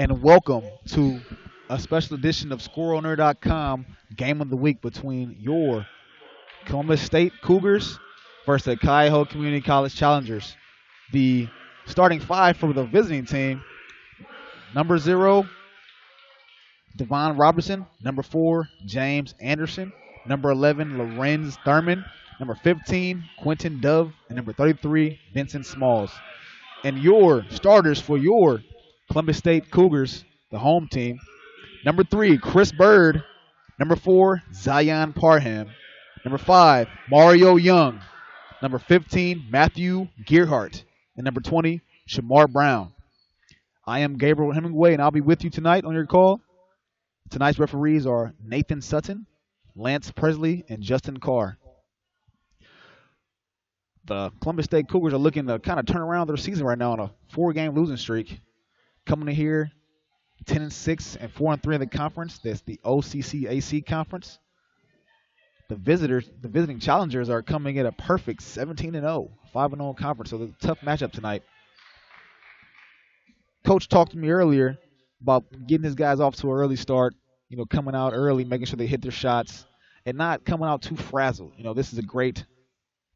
and welcome to a special edition of SquirrelNerd.com Game of the Week between your Columbus State Cougars versus the Cuyahoga Community College Challengers. The starting five for the visiting team: number 0, Devon Robertson; number 4, James Anderson; number 11, Lorenz Thurman; number 15, Quentin Dove; and number 33, Vincent Smalls. And your starters for your Columbus State Cougars, the home team: number 3, Chris Bird; number 4, Zion Parham; number 5, Mario Young; number 15, Matthew Gearhart; and number 20, Shamar Brown. I am Gabriel Hemingway, and I'll be with you tonight on your call. Tonight's referees are Nathan Sutton, Lance Presley, and Justin Carr. The Columbus State Cougars are looking to kind of turn around their season right now on a 4-game losing streak. Coming in here 10-6 and 4-3 in the conference. That's the OCCAC conference. The visiting challengers are coming in a perfect 17-0, 5-0 conference. So it's a tough matchup tonight. Coach talked to me earlier about getting his guys off to an early start, coming out early, making sure they hit their shots, and not coming out too frazzled. This is a great,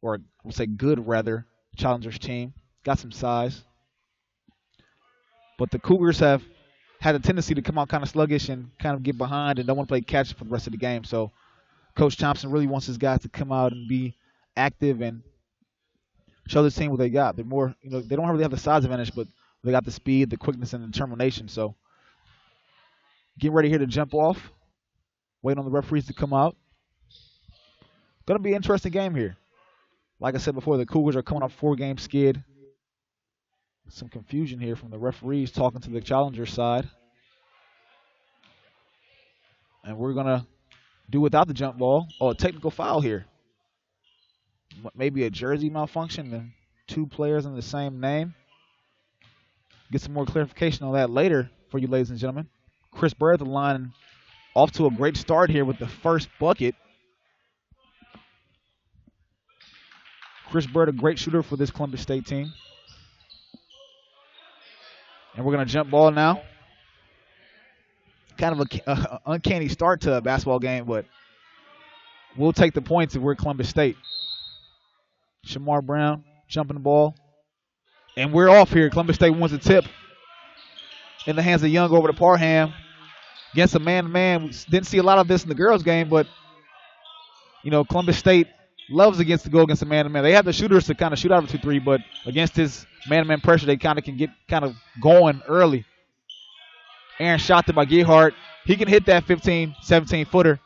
or I would say good rather, challengers team. Got some size. But the Cougars have had a tendency to come out kind of sluggish and kind of get behind and don't want to play catch for the rest of the game. So Coach Thompson really wants his guys to come out and be active and show this team what they got. They're more, they don't really have the size advantage, but they got the speed, the quickness, and the determination. So getting ready here to jump off. Waiting on the referees to come out. Going to be an interesting game here. Like I said before, the Cougars are coming off 4-game skid. Some confusion here from the referees talking to the challenger side. And we're going to do without the jump ball. Oh, a technical foul here. Maybe a jersey malfunction and 2 players in the same name. Get some more clarification on that later for you, ladies and gentlemen. Chris Bird, the line, off to a great start here with the first bucket. Chris Bird, a great shooter for this Columbus State team. And we're going to jump ball now. Kind of a uncanny start to a basketball game, but we'll take the points if we're Columbus State. Shamar Brown jumping the ball. And we're off here. Columbus State wants a tip in the hands of Young over to Parham. Against a man-to-man. We didn't see a lot of this in the girls' game, but, Columbus State loves to go against a man-to-man. They have the shooters to kind of shoot out of 2-3, but against his man-to-man pressure, they kind of can get going early. Aaron shot it by Gearhart. He can hit that 15, 17-footer.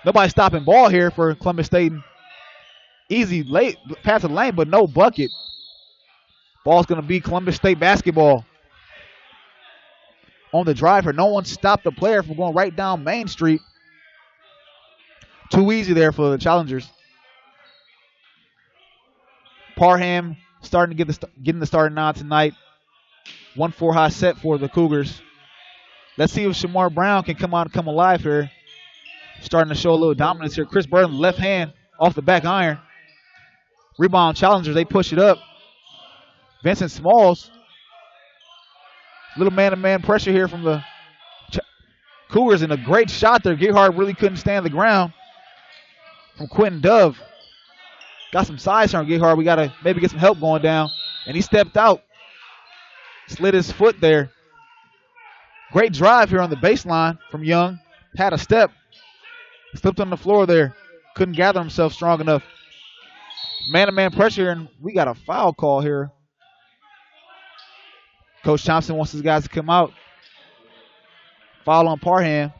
Nobody stopping ball here for Columbus State. Easy late pass the lane, but no bucket. Ball's going to be Columbus State basketball. On the drive here, no one stopped the player from going right down Main Street. Too easy there for the challengers. Parham starting to getting the starting nod tonight. 1-4 high set for the Cougars. Let's see if Shamar Brown can come out and come alive here. Starting to show a little dominance here. Chris Burton, left hand off the back iron. Rebound challengers, they push it up. Vincent Smalls. Little man-to-man pressure here from the Cougars, and a great shot there. Gearhart really couldn't stand the ground from Quentin Dove. Got some size here on Gearhart. We got to maybe get some help going down. And he stepped out. Slid his foot there. Great drive here on the baseline from Young. Had a step. Slipped on the floor there. Couldn't gather himself strong enough. Man-to-man pressure, and we got a foul call here. Coach Thompson wants his guys to come out. Foul on Parham.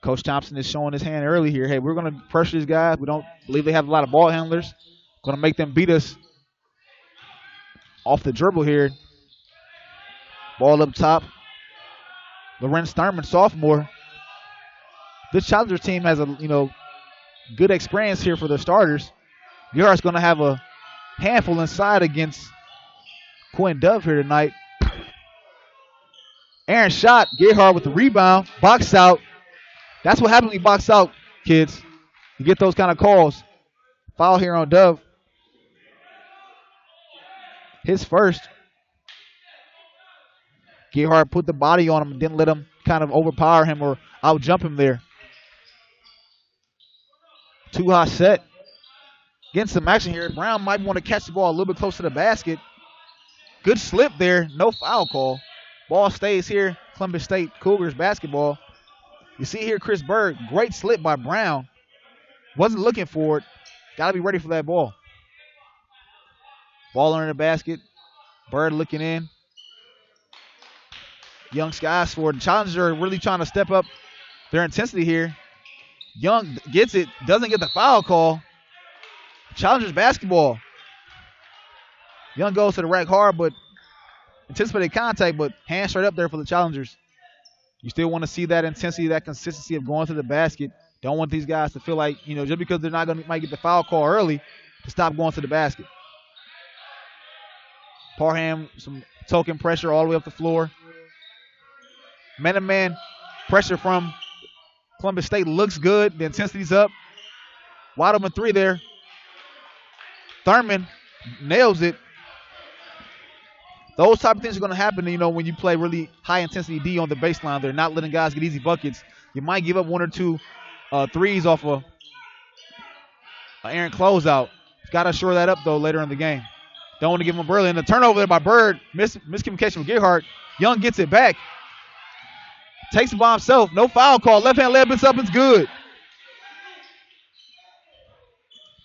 Coach Thompson is showing his hand early here. Hey, we're going to pressure these guys. We don't believe they have a lot of ball handlers. Going to make them beat us off the dribble here. Ball up top. Lorenz Thurman, sophomore. This challenger team has a good experience here for the starters. Gearhart's going to have a handful inside against Quinn Dove here tonight. Aaron shot. Gearhart with the rebound. Box out. That's what happens when you box out, kids. You get those kind of calls. Foul here on Dove. His first. Gerhardt put the body on him and didn't let him kind of overpower him or out jump him there. Too high set. Getting some action here. Brown might want to catch the ball a little bit closer to the basket. Good slip there. No foul call. Ball stays here. Columbus State Cougars basketball. You see here Chris Bird. Great slip by Brown. Wasn't looking for it. Got to be ready for that ball. Ball under the basket. Bird looking in. Young skies for it. The Challengers are really trying to step up their intensity here. Young gets it. Doesn't get the foul call. Challengers basketball. Young goes to the rack hard, but anticipated contact, but hand straight up there for the Challengers. You still want to see that intensity, that consistency of going to the basket. Don't want these guys to feel like, just because they're not going to might get the foul call early, to stop going to the basket. Parham, some token pressure all the way up the floor. Man-to-man pressure from Columbus State looks good. The intensity's up. Wide open three there. Thurman nails it. Those type of things are going to happen, when you play really high-intensity D on the baseline. They're not letting guys get easy buckets. You might give up one or two threes off of an errant closeout. Got to shore that up, though, later in the game. Don't want to give him up early. And the turnover there by Bird. Miscommunication with Gerhardt. Young gets it back. Takes it by himself. No foul call. Left-hand layup. It's up. It's good.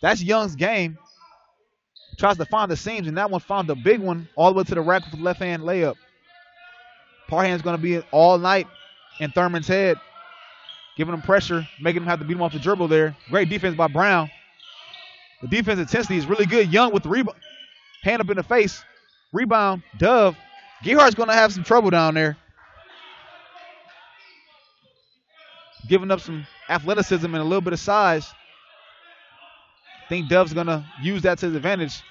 That's Young's game. Tries to find the seams, and that one found the big one all the way to the rack with the left-hand layup. Parham's going to be all night in Thurman's head, giving him pressure, making him have to beat him off the dribble there. Great defense by Brown. The defense intensity is really good. Young with the rebound. Hand up in the face. Rebound. Dove. Gerhardt's going to have some trouble down there. Giving up some athleticism and a little bit of size. I think Dove's going to use that to his advantage.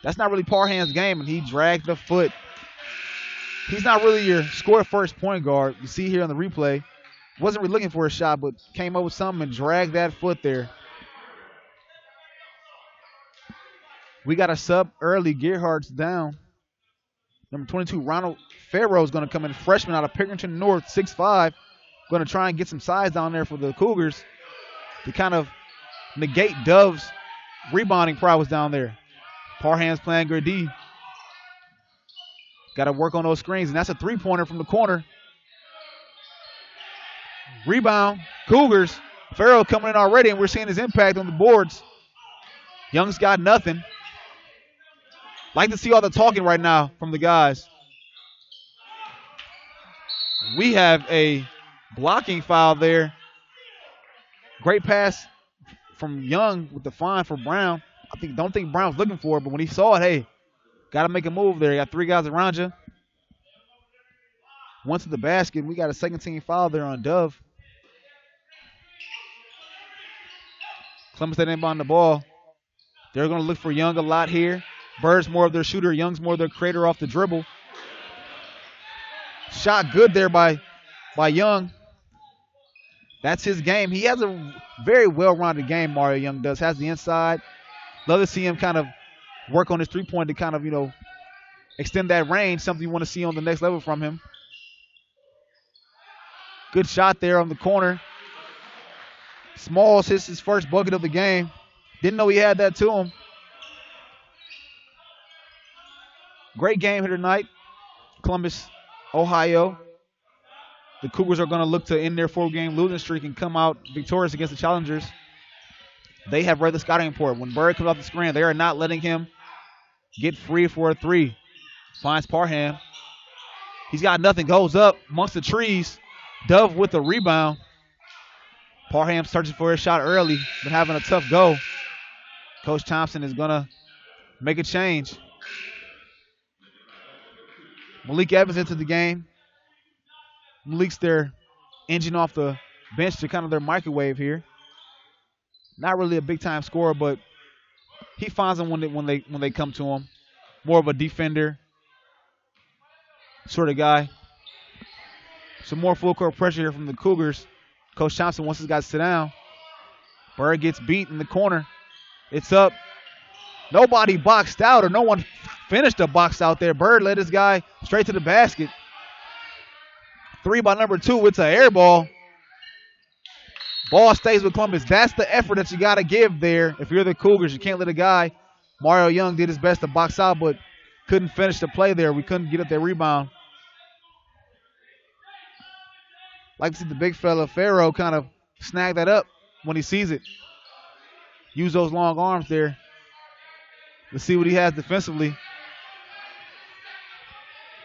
That's not really Parham's game, and he dragged the foot. He's not really your score-first point guard. You see here on the replay. Wasn't really looking for a shot, but came up with something and dragged that foot there. We got a sub early. Gerhardt's down. Number 22, Ronald Farrow is going to come in. Freshman out of Pickerington North, 6'5". Going to try and get some size down there for the Cougars to kind of negate Dove's rebounding prowess down there. Parham's playing good D. Got to work on those screens, and that's a three-pointer from the corner. Rebound, Cougars. Farrow coming in already, and we're seeing his impact on the boards. Young's got nothing. Like to see all the talking right now from the guys. We have a blocking foul there. Great pass from Young with the fine for Brown. Don't think Brown's looking for it, but when he saw it, hey, got to make a move there. You got three guys around you. One to the basket. We got a second-team foul there on Dove. Clemson State ain't on the ball. They're going to look for Young a lot here. Bird's more of their shooter. Young's more of their creator off the dribble. Shot good there by Young. That's his game. He has a very well-rounded game, Mario Young does. Has the inside. Love to see him kind of work on his three-point to kind of, extend that range, something you want to see on the next level from him. Good shot there on the corner. Smalls hits his first bucket of the game. Didn't know he had that to him. Great game here tonight. Columbus, Ohio. The Cougars are going to look to end their four-game losing streak and come out victorious against the Challengers. They have read the scouting report. When Bird comes off the screen, they are not letting him get free for a three. Finds Parham. He's got nothing. Goes up amongst the trees. Dove with the rebound. Parham searching for a shot early, but having a tough go. Coach Thompson is going to make a change. Malik Evans into the game. Malik's their engine off the bench to kind of their microwave here. Not really a big-time scorer, but he finds them when they come to him. More of a defender sort of guy. Some more full-court pressure here from the Cougars. Coach Thompson wants his guys to sit down. Bird gets beat in the corner. It's up. Nobody boxed out or no one finished the box out there. Bird led this guy straight to the basket. 3 by number 2. It's an air ball. Ball stays with Columbus. That's the effort that you got to give there. If you're the Cougars, you can't let a guy. Mario Young did his best to box out, but couldn't finish the play there. We couldn't get up that rebound. Like to see the big fella, Farrow, kind of snag that up when he sees it. Use those long arms there. Let's see what he has defensively.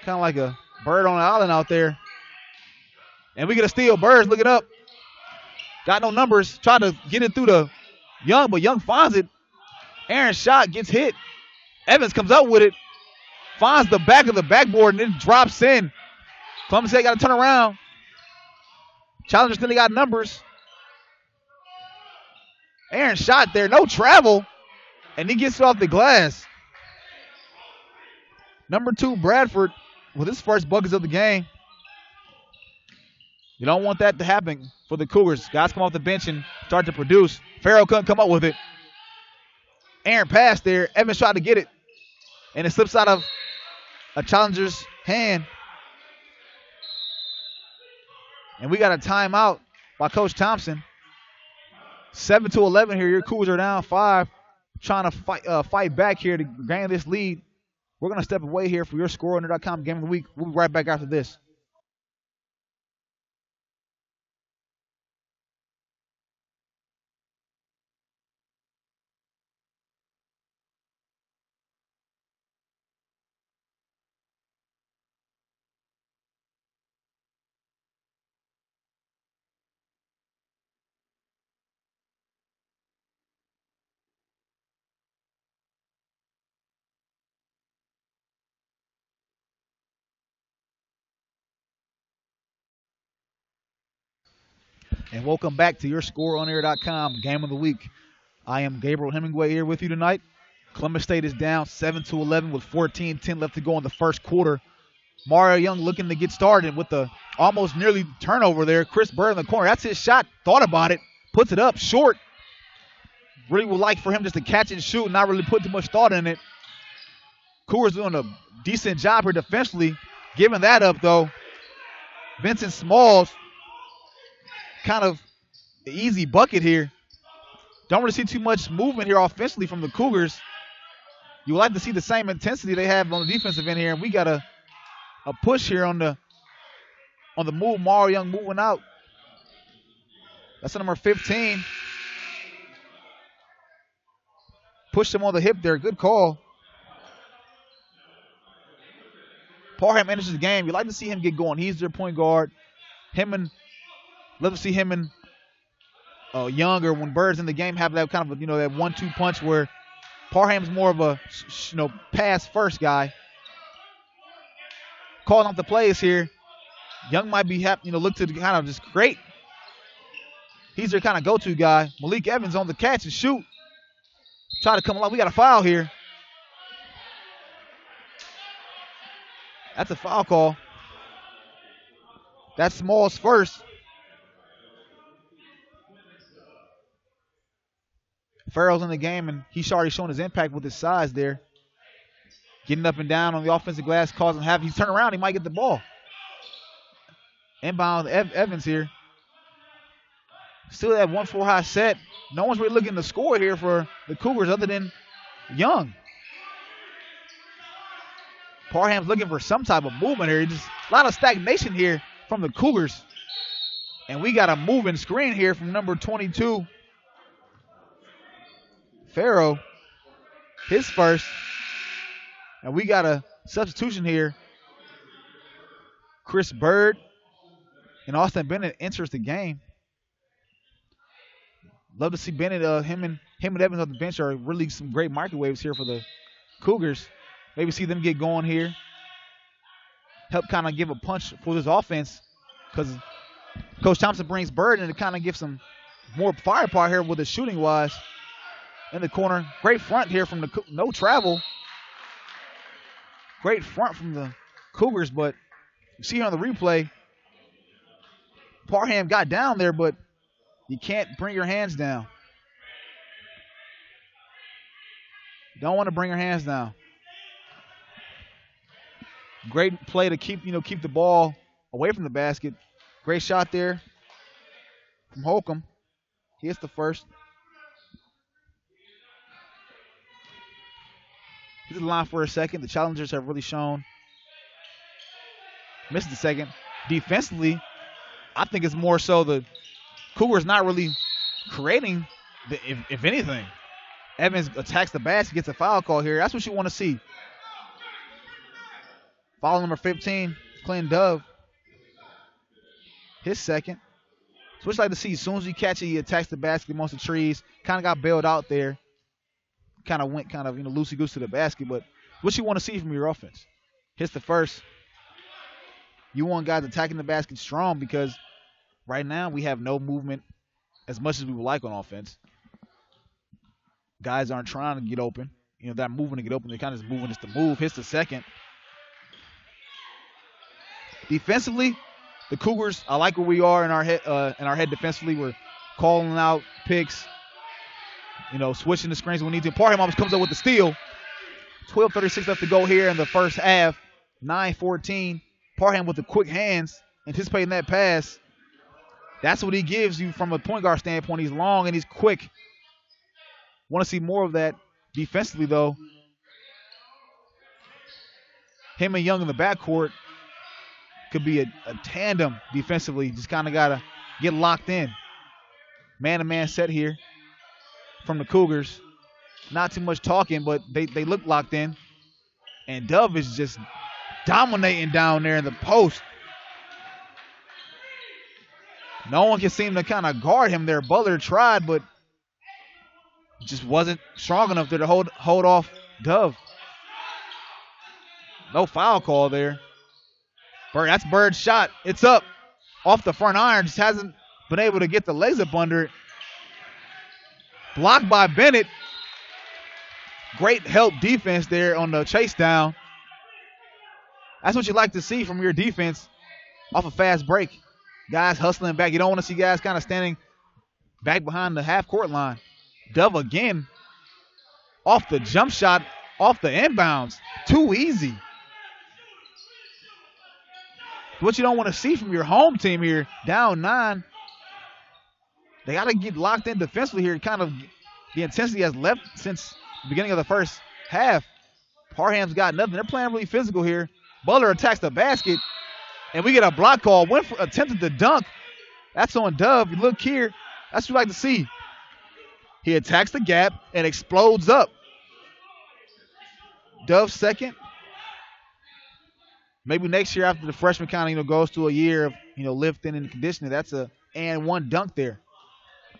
Kind of like a bird on an island out there. And we get a steal. Birds looking up. Got no numbers. Trying to get it through to Young, but Young finds it. Aaron's shot gets hit. Evans comes up with it. Finds the back of the backboard and then drops in. Columbus State got to turn around. Challengers still got numbers. Aaron shot there. No travel. And he gets it off the glass. Number 2, Bradford, with his first buckets of the game. You don't want that to happen for the Cougars. Guys come off the bench and start to produce. Farrell couldn't come up with it. Aaron passed there. Evans tried to get it. And it slips out of a challenger's hand. And we got a timeout by Coach Thompson. 7-11 here. Your Cougars are down 5. Trying to fight back here to gain this lead. We're going to step away here for your ScoreOrder.com Game of the Week. We'll be right back after this. And welcome back to your ScoreOnAir.com Game of the Week. I am Gabriel Hemingway here with you tonight. Columbus State is down 7-11 with 14-10 left to go in the first quarter. Mario Young looking to get started with the almost nearly turnover there. Chris Bird in the corner. That's his shot. Thought about it. Puts it up short. Really would like for him just to catch and shoot and not really put too much thought in it. Cougars doing a decent job here defensively. Giving that up, though. Vincent Smalls, kind of an easy bucket here. Don't really see too much movement here offensively from the Cougars. You would like to see the same intensity they have on the defensive end here. And we got a push here on the move. Mario Young moving out. That's number 15. Pushed him on the hip there. Good call. Parham enters the game. You like to see him get going. He's their point guard. Love to see him and Young, or when Bird's in the game, have that kind of that 1-2 punch where Parham's more of a pass first guy. Calling off the plays here. Young might be happy, look to kind of just create. He's their kind of go-to guy. Malik Evans on the catch and shoot. Try to come along. We got a foul here. That's a foul call. That's Smalls first. Farrell's in the game, and he's already shown his impact with his size there. Getting up and down on the offensive glass, causing havoc. He's turning around, he might get the ball. Inbound Evans here. Still that 1-4 high set. No one's really looking to score here for the Cougars other than Young. Parham's looking for some type of movement here. Just a lot of stagnation here from the Cougars. And we got a moving screen here from number 22. Farrow, his first. And we got a substitution here. Chris Bird and Austin Bennett enters the game. Love to see Bennett. Him and Evans on the bench are really some great microwaves here for the Cougars. Maybe see them get going here. Help kind of give a punch for this offense, because Coach Thompson brings Bird in to kind of give some more firepower here with the shooting wise. In the corner, great front here from the no travel. Great front from the Cougars, but you see here on the replay, Parham got down there, but you can't bring your hands down. Don't want to bring your hands down. Great play to keep the ball away from the basket. Great shot there from Holcomb. He hits the first. He's in the line for a second. The challengers have really shown. Missed the second. Defensively, I think it's more so the Cougars not really creating, if anything. Evans attacks the basket, gets a foul call here. That's what you want to see. Foul number 15, Clinton Dove. His second. So what you like to see, as soon as you catch it, he attacks the basket amongst the trees. Kind of got bailed out there. Kind of went loosey-goosey to the basket. But what you want to see from your offense. Hits the first. You want guys attacking the basket strong because right now we have no movement as much as we would like on offense. Guys aren't trying to get open. They're moving to get open. They're kind of just moving just to move. Hits the second. Defensively, the Cougars, I like where we are in our head defensively. We're calling out picks, switching the screens when we need to. Parham almost comes up with the steal. 12:36 left to go here in the first half. 9-14. Parham with the quick hands, anticipating that pass. That's what he gives you from a point guard standpoint. He's long and he's quick. Want to see more of that defensively, though. Him and Young in the backcourt could be a tandem defensively. Just kind of got to get locked in. Man-to-man set here from the Cougars. Not too much talking, but they look locked in. And Dove is just dominating down there in the post. No one can seem to kind of guard him there. Butler tried, but just wasn't strong enough there to hold off Dove. No foul call there. That's Bird's shot. It's up off the front iron. Just hasn't been able to get the legs up under it. Blocked by Bennett. Great help defense there on the chase down. That's what you like to see from your defense off a fast break. Guys hustling back. You don't want to see guys kind of standing back behind the half-court line. Dove again off the jump shot, off the inbounds. Too easy. What you don't want to see from your home team here, down 9. They got to get locked in defensively here. Kind of the intensity has left since the beginning of the first half. Parham's got nothing. They're playing really physical here. Butler attacks the basket, and we get a block call. Attempted to dunk. That's on Dove. You look here. That's what you like to see. He attacks the gap and explodes up. Dove second. Maybe next year after the freshman kind of goes through a year of lifting and conditioning, that's a and one dunk there.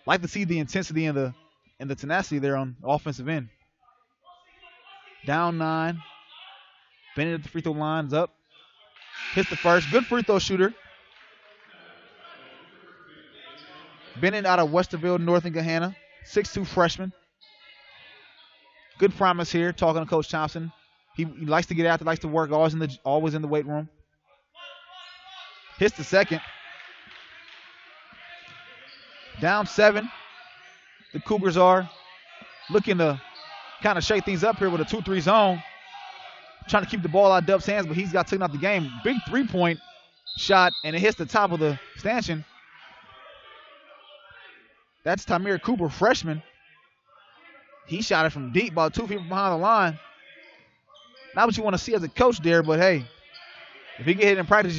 Like to see the intensity and the tenacity there on the offensive end. Down 9. Bennett at the free throw line's up. Hits the first. Good free throw shooter. Bennett out of Westerville, North and Gahanna. 6'2 freshman. Good promise here. Talking to Coach Thompson. He likes to get out there, likes to work, always in the weight room. Hits the second. Down 7. The Cougars are looking to kind of shake things up here with a 2-3 zone. Trying to keep the ball out of Dove's hands, but he's got taken out the game. Big 3-point shot, and it hits the top of the stanchion. That's Tamir Cooper, freshman. He shot it from deep, about 2 feet from behind the line. Not what you want to see as a coach there, but hey, if he get hit in practice,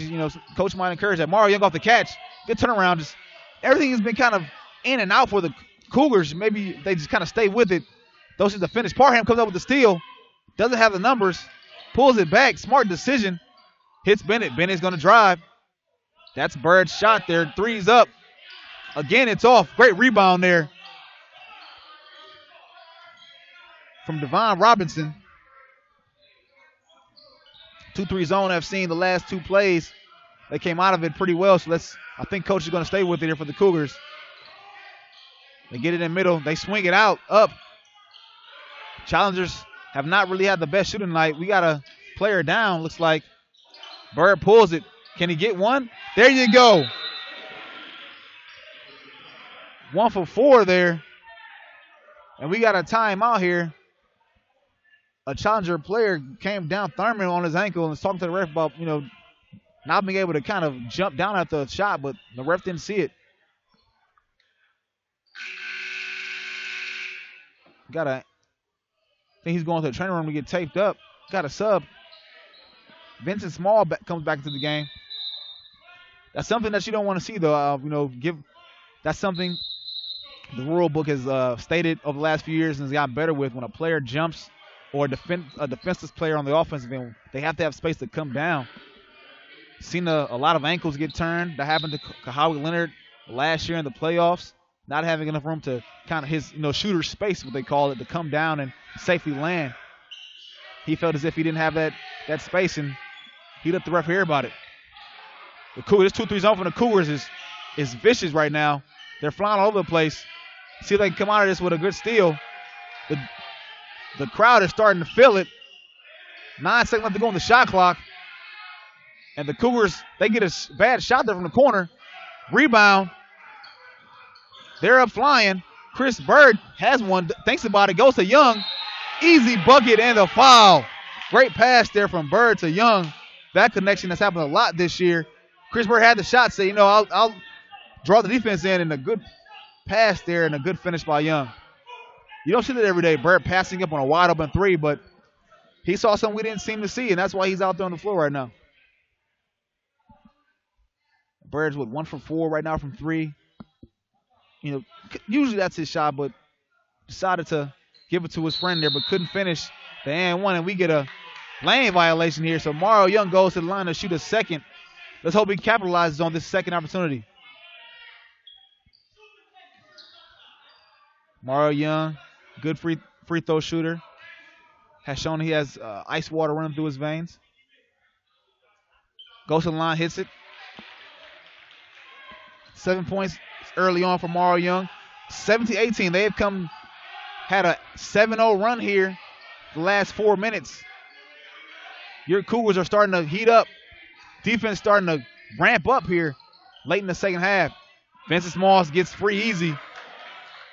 coach might encourage that. Mario Young off the catch. Good turnaround. Just everything has been kind of in and out for the Cougars. Maybe they just kind of stay with it. Those are the finish. Parham comes up with the steal. Doesn't have the numbers. Pulls it back. Smart decision. Hits Bennett. Bennett's going to drive. That's Bird's shot there. 3's up. Again, it's off. Great rebound there from Devon Robinson. 2-3 zone. I've seen the last 2 plays. They came out of it pretty well. So I think coach is going to stay with it here for the Cougars. They get it in the middle. They swing it out, up. Challengers have not really had the best shooting night. We got a player down, looks like. Bird pulls it. Can he get one? There you go. 1 for 4 there. And we got a timeout here. a Challenger player came down, Thurman, on his ankle and was talking to the ref about, not being able to kind of jump down after a shot, but the ref didn't see it. I think he's going to the training room to get taped up. Got a sub. Vincent Small comes back into the game. That's something that you don't want to see, though. That's something the rule book has stated over the last few years and has gotten better with. When a player jumps or a defenseless player on the offensive end, they have to have space to come down. Seen a lot of ankles get turned. That happened to Cuyahoga Leonard last year in the playoffs. Not having enough room to kind of his shooter space, what they call it, to come down and safely land. He felt as if he didn't have that space, and he let the ref hear about it. The Cougars, this 2-3 zone from the Cougars is vicious right now. They're flying all over the place. See if they can come out of this with a good steal. The crowd is starting to feel it. 9 seconds left to go on the shot clock. And the Cougars, they get a bad shot there from the corner. Rebound. They're up flying. Chris Bird has one. Thinks about it. Goes to Young. Easy bucket and a foul. Great pass there from Bird to Young. That connection has happened a lot this year. Chris Bird had the shot. Say, I'll draw the defense in, and a good pass there and a good finish by Young. You don't see that every day. Bird passing up on a wide open three, but he saw something we didn't seem to see, and that's why he's out there on the floor right now. Bird's with 1 for 4 right now from 3. Usually that's his shot, but decided to give it to his friend there, but couldn't finish the and one, and we get a lane violation here. So Mario Young goes to the line to shoot a second. Let's hope he capitalizes on this second opportunity. Mario Young, good free throw shooter, has shown he has ice water running through his veins. Goes to the line, hits it. 7 points early on for Mario Young. 17-18. They have had a 7-0 run here the last 4 minutes. Your Cougars are starting to heat up. Defense starting to ramp up here late in the second half. Vincent Smalls gets free easy.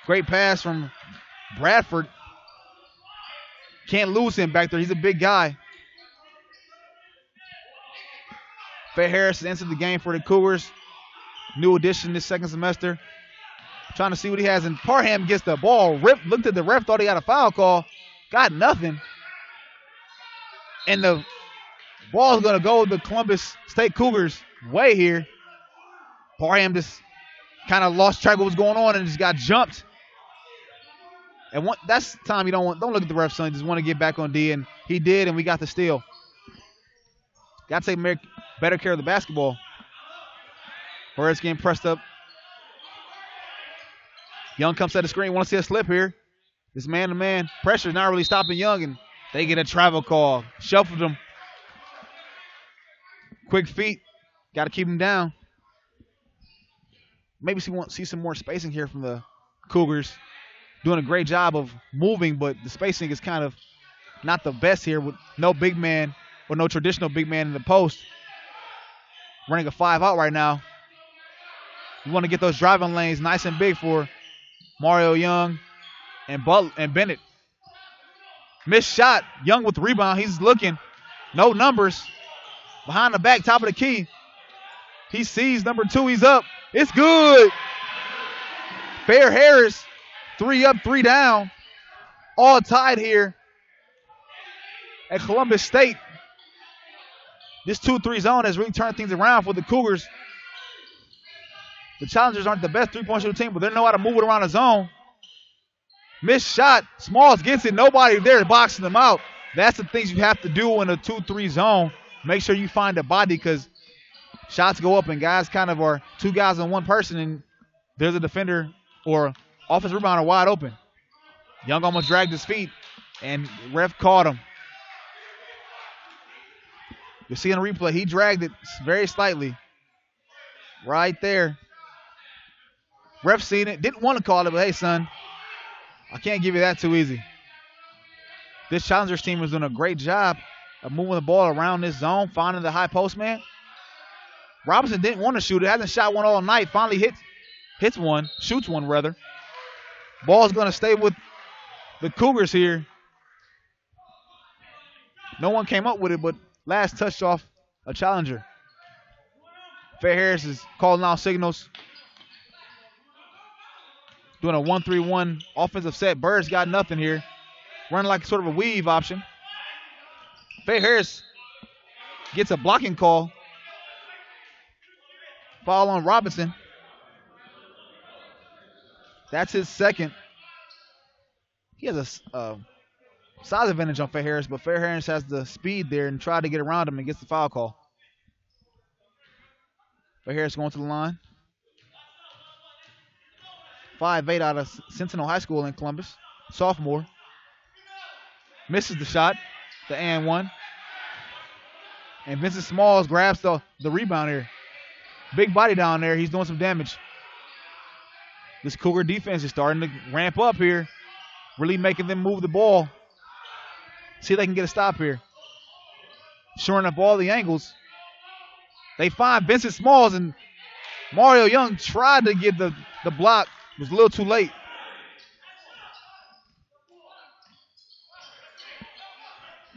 Great pass from Bradford. Can't lose him back there. He's a big guy. Faye Harris has entered the game for the Cougars. New addition this second semester. Trying to see what he has. And Parham gets the ball ripped. Looked at the ref, thought he had a foul call. Got nothing. And the ball is going to go the Columbus State Cougars' way here. Parham just kind of lost track of what was going on and just got jumped. And that's the time you don't look at the ref, son. You just want to get back on D, and he did, and we got the steal. Got to take better care of the basketball. Bird's getting pressed up. Young comes at the screen. Want to see a slip here. This man-to-man pressure is not really stopping Young, and they get a travel call. Shuffled him. Quick feet. Got to keep him down. Maybe see some more spacing here from the Cougars. Doing a great job of moving, but the spacing is kind of not the best here with no big man or no traditional big man in the post. Running a 5 out right now. You want to get those driving lanes nice and big for Mario Young and Bennett. Missed shot. Young with the rebound. He's looking. No numbers. Behind the back, top of the key. He sees number 2. He's up. It's good. Fair Harris. 3 up, 3 down. All tied here at Columbus State. This 2-3 zone has really turned things around for the Cougars. The Challengers aren't the best three-point shooting team, but they know how to move it around the zone. Missed shot. Smalls gets it. Nobody there boxing them out. That's the things you have to do in a 2-3 zone. Make sure you find a body because shots go up and guys kind of are 2 guys on 1 person, and there's a defender or offensive rebounder wide open. Young almost dragged his feet, and ref caught him. You see in the replay, he dragged it very slightly. Right there. Ref seen it, didn't want to call it, but hey, son, I can't give you that too easy. This Challengers team is doing a great job of moving the ball around this zone, finding the high post man. Robinson didn't want to shoot it, hasn't shot one all night, finally hits one, shoots one rather. Ball's going to stay with the Cougars here. No one came up with it, but last touched off a challenger. Fair Harris is calling out signals. Doing a 1-3-1 offensive set. Bird's got nothing here. Running like sort of a weave option. Fair Harris gets a blocking call. Foul on Robinson. That's his second. He has a size advantage on Fair Harris, but Fair Harris has the speed there and tried to get around him and gets the foul call. Fair Harris going to the line. 5'8" out of Sentinel High School in Columbus. Sophomore. Misses the shot, the and one. And Vincent Smalls grabs the rebound here. Big body down there. He's doing some damage. This Cougar defense is starting to ramp up here. Really making them move the ball. See if they can get a stop here. Shoring up all the angles. They find Vincent Smalls, and Mario Young tried to get the block. It was a little too late.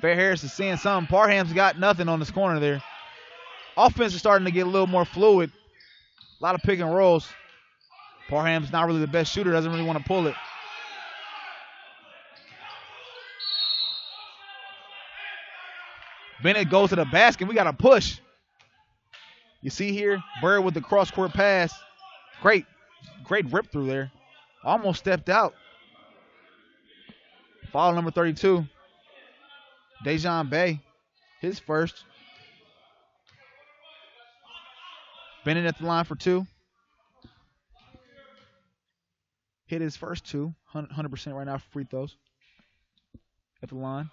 Fair Harris is seeing something. Parham's got nothing on this corner there. Offense is starting to get a little more fluid. A lot of pick and rolls. Parham's not really the best shooter. Doesn't really want to pull it. Bennett goes to the basket. We got a push. You see here, Bird with the cross-court pass. Great rip through there. Almost stepped out. Foul number 32. Dejan Bay, his first. Bennett at the line for two. Hit his first two. 100% right now for free throws. At the line.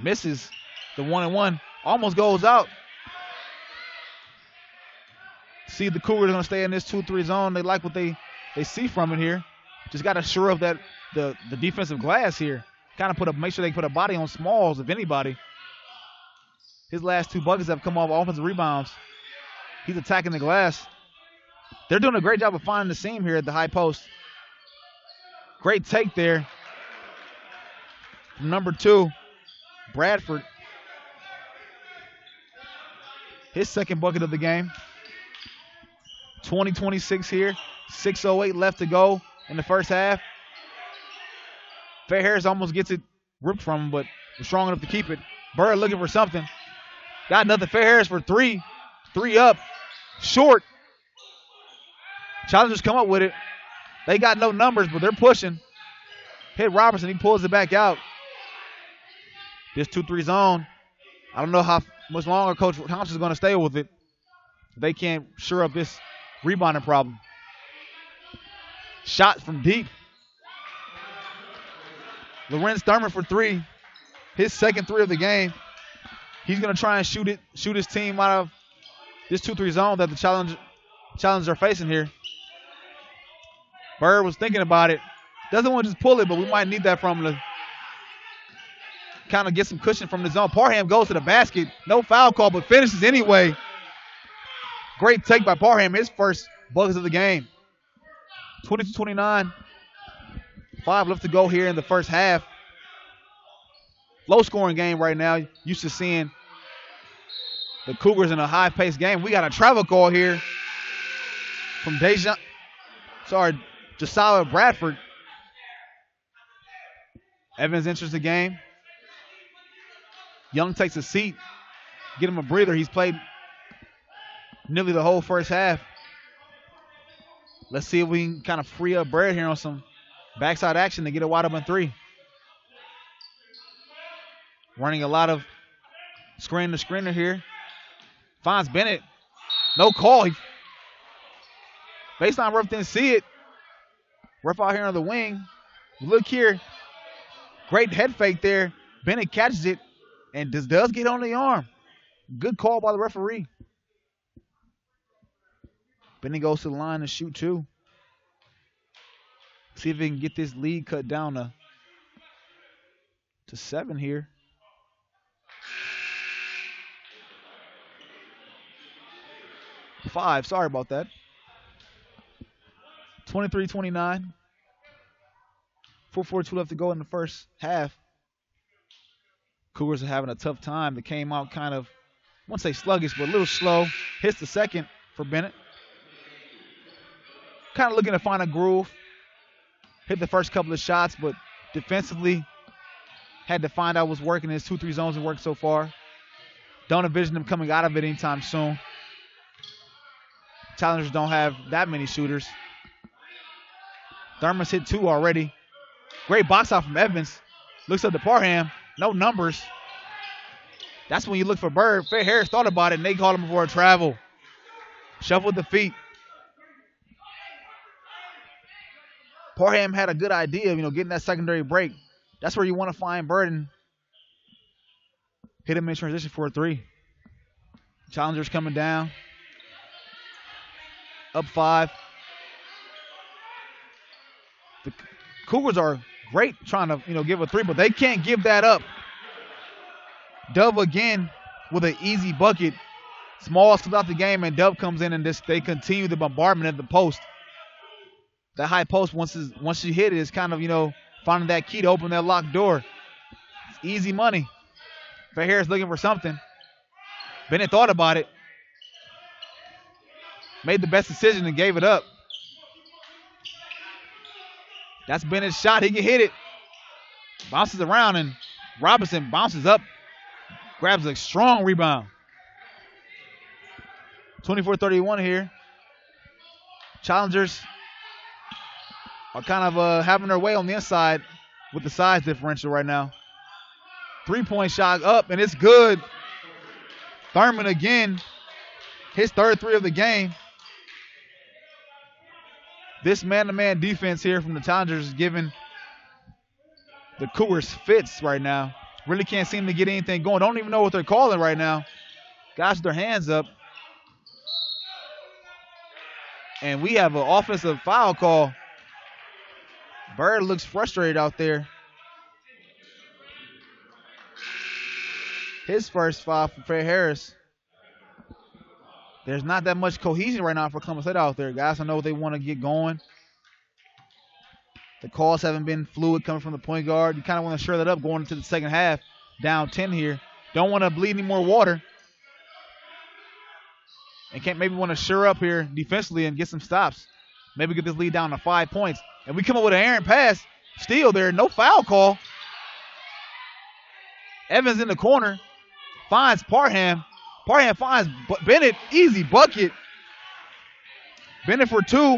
Misses the 1-and-1. Almost goes out. See, the Cougars are going to stay in this 2-3 zone. They like what they see from it here. Just got to shore up that the defensive glass here. Kind of make sure they put a body on Smalls, if anybody. His last two buckets have come off offensive rebounds. He's attacking the glass. They're doing a great job of finding the seam here at the high post. Great take there. From number 2, Bradford. His second bucket of the game. 20-26 here. 6:08 left to go in the first half. Fair Harris almost gets it ripped from him, but was strong enough to keep it. Bird looking for something. Got nothing. Fair Harris for three. 3 up. Short. Challengers come up with it. They got no numbers, but they're pushing. Hit Robertson. He pulls it back out. This 2-3 zone. I don't know how much longer Coach Thompson is going to stay with it. They can't shore up this rebounding problem. Shot from deep. Lorenz Thurman for 3. His second 3 of the game. He's going to try and shoot his team out of this 2-3 zone that the challengers are facing here. Bird was thinking about it. Doesn't want to just pull it, but we might need that from him to kind of get some cushion from the zone. Parham goes to the basket. No foul call, but finishes anyway. Great take by Parham. His first buckets of the game. 22-29. 5 left to go here in the first half. Low-scoring game right now. Used to seeing the Cougars in a high-paced game. We got a travel call here from Josiah Bradford. Evans enters the game. Young takes a seat. Get him a breather. He's played nearly the whole first half. Let's see if we can kind of free up Bird here on some backside action to get a wide open 3. Running a lot of screen to screener here. Finds Bennett. No call. Baseline ref didn't see it. Ref out here on the wing. Look here. Great head fake there. Bennett catches it and does get on the arm. Good call by the referee. Bennett goes to the line to shoot 2. See if he can get this lead cut down to 7 here. Five. Sorry about that. 23-29. 4:42 left to go in the first half. Cougars are having a tough time. They came out kind of, I won't say sluggish, but a little slow. Hits the second for Bennett. Kind of looking to find a groove. Hit the first couple of shots, but defensively had to find out what's working. His 2-3 zones have worked so far. Don't envision him coming out of it anytime soon. Challengers don't have that many shooters. Thurman's hit 2 already. Great box out from Evans. Looks up to Parham. No numbers. That's when you look for Bird. Fair Harris thought about it, and they called him for a travel. Shuffled the feet. Parham had a good idea of, getting that secondary break. That's where you want to find Bird and hit him in transition for a 3. Challengers coming down. Up 5. The Cougars are great trying to, give a 3, but they can't give that up. Dove again with an easy bucket. Smalls comes out the game, and Dove comes in, and they continue the bombardment at the post. That high post, once you hit it, is kind of, finding that key to open that locked door. It's easy money. Fair Harris looking for something. Bennett thought about it. Made the best decision and gave it up. That's Bennett's shot. He can hit it. Bounces around, and Robinson bounces up. Grabs a strong rebound. 24-31 here. Challengers are kind of having their way on the inside with the size differential right now. 3-point shot up, and it's good. Thurman again. His third 3 of the game. This man-to-man defense here from the Challengers is giving the Cougars fits right now. Really can't seem to get anything going. Don't even know what they're calling right now. Guys with their hands up. And we have an offensive foul call. Bird looks frustrated out there. His first foul for Fair Harris. There's not that much cohesion right now for Columbus State out there. Guys, I know they want to get going. The calls haven't been fluid coming from the point guard. You kind of want to shore that up going into the second half. Down 10 here. Don't want to bleed any more water. And maybe want to shore up here defensively and get some stops. Maybe get this lead down to 5 points. And we come up with an errant pass. Steal there. No foul call. Evans in the corner. Finds Parham. Parham finds Bennett. Easy bucket. Bennett for 2.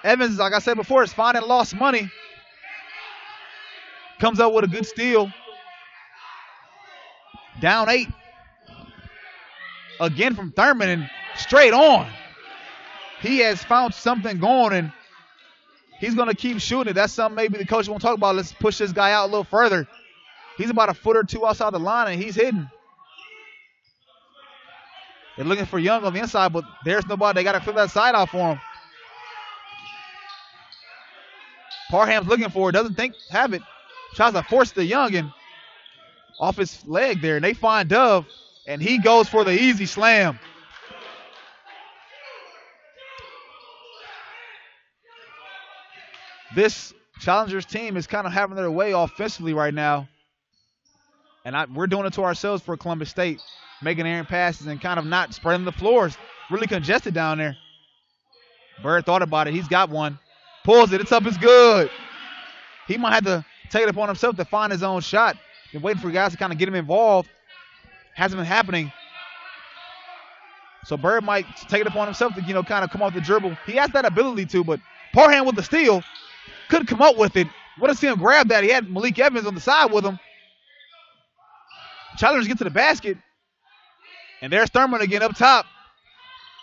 Evans, like I said before, is finding lost money. Comes up with a good steal. Down 8. Again from Thurman and straight on. He has found something going, and he's going to keep shooting it. That's something maybe the coach won't talk about. Let's push this guy out a little further. He's about a foot or 2 outside the line, and he's hitting. They're looking for Young on the inside, but there's nobody. They got to clear that side out for him. Parham's looking for it. Doesn't have it. Tries to force the Young and off his leg there, and they find Dove, and he goes for the easy slam. This Challengers team is kind of having their way offensively right now. And we're doing it to ourselves for Columbus State, making errant passes and kind of not spreading the floors. Really congested down there. Bird thought about it. He's got one. Pulls it. It's up. It's good. He might have to take it upon himself to find his own shot. Been waiting for guys to kind of get him involved. Hasn't been happening. So Bird might take it upon himself to, kind of come off the dribble. He has that ability to, but Parham with the steal. Couldn't come up with it. Want to see him grab that. He had Malik Evans on the side with him. Challengers get to the basket. And there's Thurman again up top.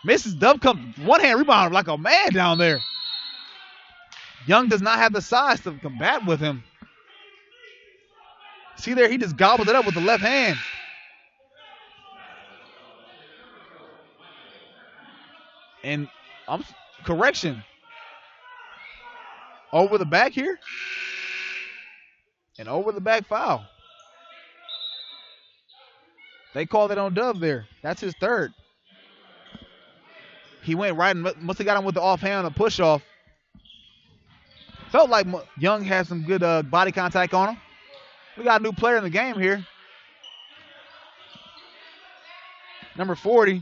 Misses. Dove comes one-hand rebound like a man down there. Young does not have the size to combat with him. See there, he just gobbles it up with the left hand. And correction. Over the back here. And over the back foul. They called it on Dove there. That's his third. He went right and must have got him with the offhand on a push-off. Felt like Young had some good body contact on him. We got a new player in the game here. Number 40,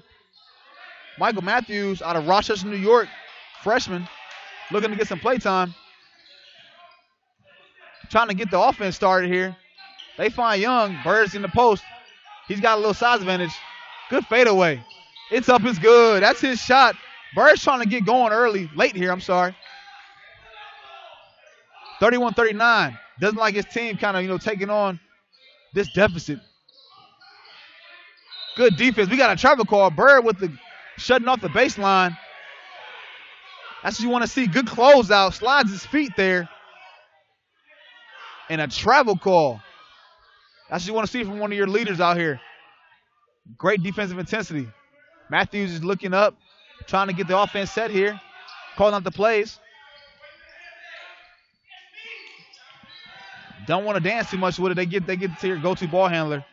Michael Matthews out of Rochester, New York, freshman, looking to get some play time. Trying to get the offense started here. They find Young. Bird's in the post. He's got a little size advantage. Good fadeaway. It's up, it's good. That's his shot. Bird's trying to get going late here, I'm sorry. 31-39. Doesn't like his team kind of, taking on this deficit. Good defense. We got a travel call. Bird with the shutting off the baseline. That's what you want to see. Good closeout. Slides his feet there. And a travel call. That's what you want to see from one of your leaders out here. Great defensive intensity. Matthews is looking up, trying to get the offense set here. Calling out the plays. Don't want to dance too much with it. They get to your go-to ball handler.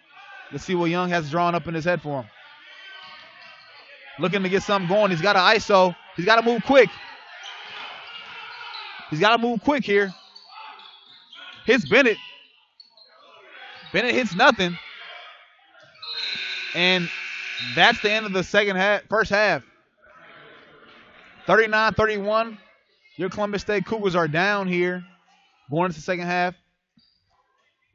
Let's see what Young has drawn up in his head for him. Looking to get something going. He's got an ISO. He's got to move quick. He's got to move quick here. Hits Bennett. Bennett hits nothing. And that's the end of the first half. 39-31. Your Columbus State Cougars are down here going into the second half.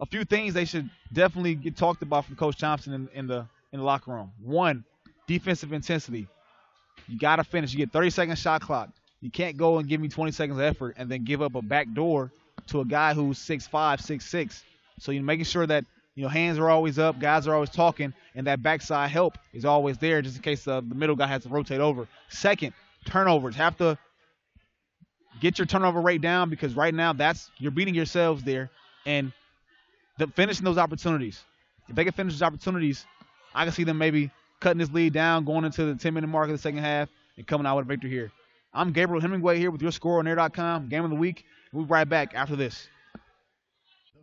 A few things they should definitely get talked about from Coach Thompson in the locker room. One, defensive intensity. You got to finish. You get 30-second shot clock. You can't go and give me 20 seconds of effort and then give up a back door to a guy who's 6'5", 6'6". So you're making sure that hands are always up, guys are always talking, and that backside help is always there just in case the middle guy has to rotate over. Second, turnovers. Have to get your turnover rate down because right now you're beating yourselves there. And finishing those opportunities. If they can finish those opportunities, I can see them maybe cutting this lead down, going into the 10-minute mark of the second half, and coming out with a victory here. I'm Gabriel Hemingway here with your ScoreOnAir.com, Game of the Week. We'll be right back after this.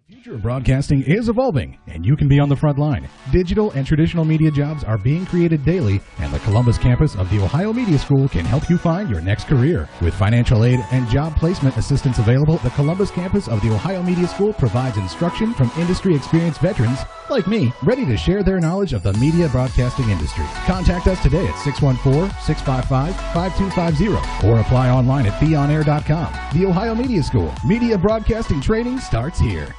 The future of broadcasting is evolving, and you can be on the front line. Digital and traditional media jobs are being created daily, and the Columbus campus of the Ohio Media School can help you find your next career. With financial aid and job placement assistance available, the Columbus campus of the Ohio Media School provides instruction from industry-experienced veterans like me, ready to share their knowledge of the media broadcasting industry. Contact us today at 614-655-5250 or apply online at beonair.com. The Ohio Media School. Media broadcasting training starts here.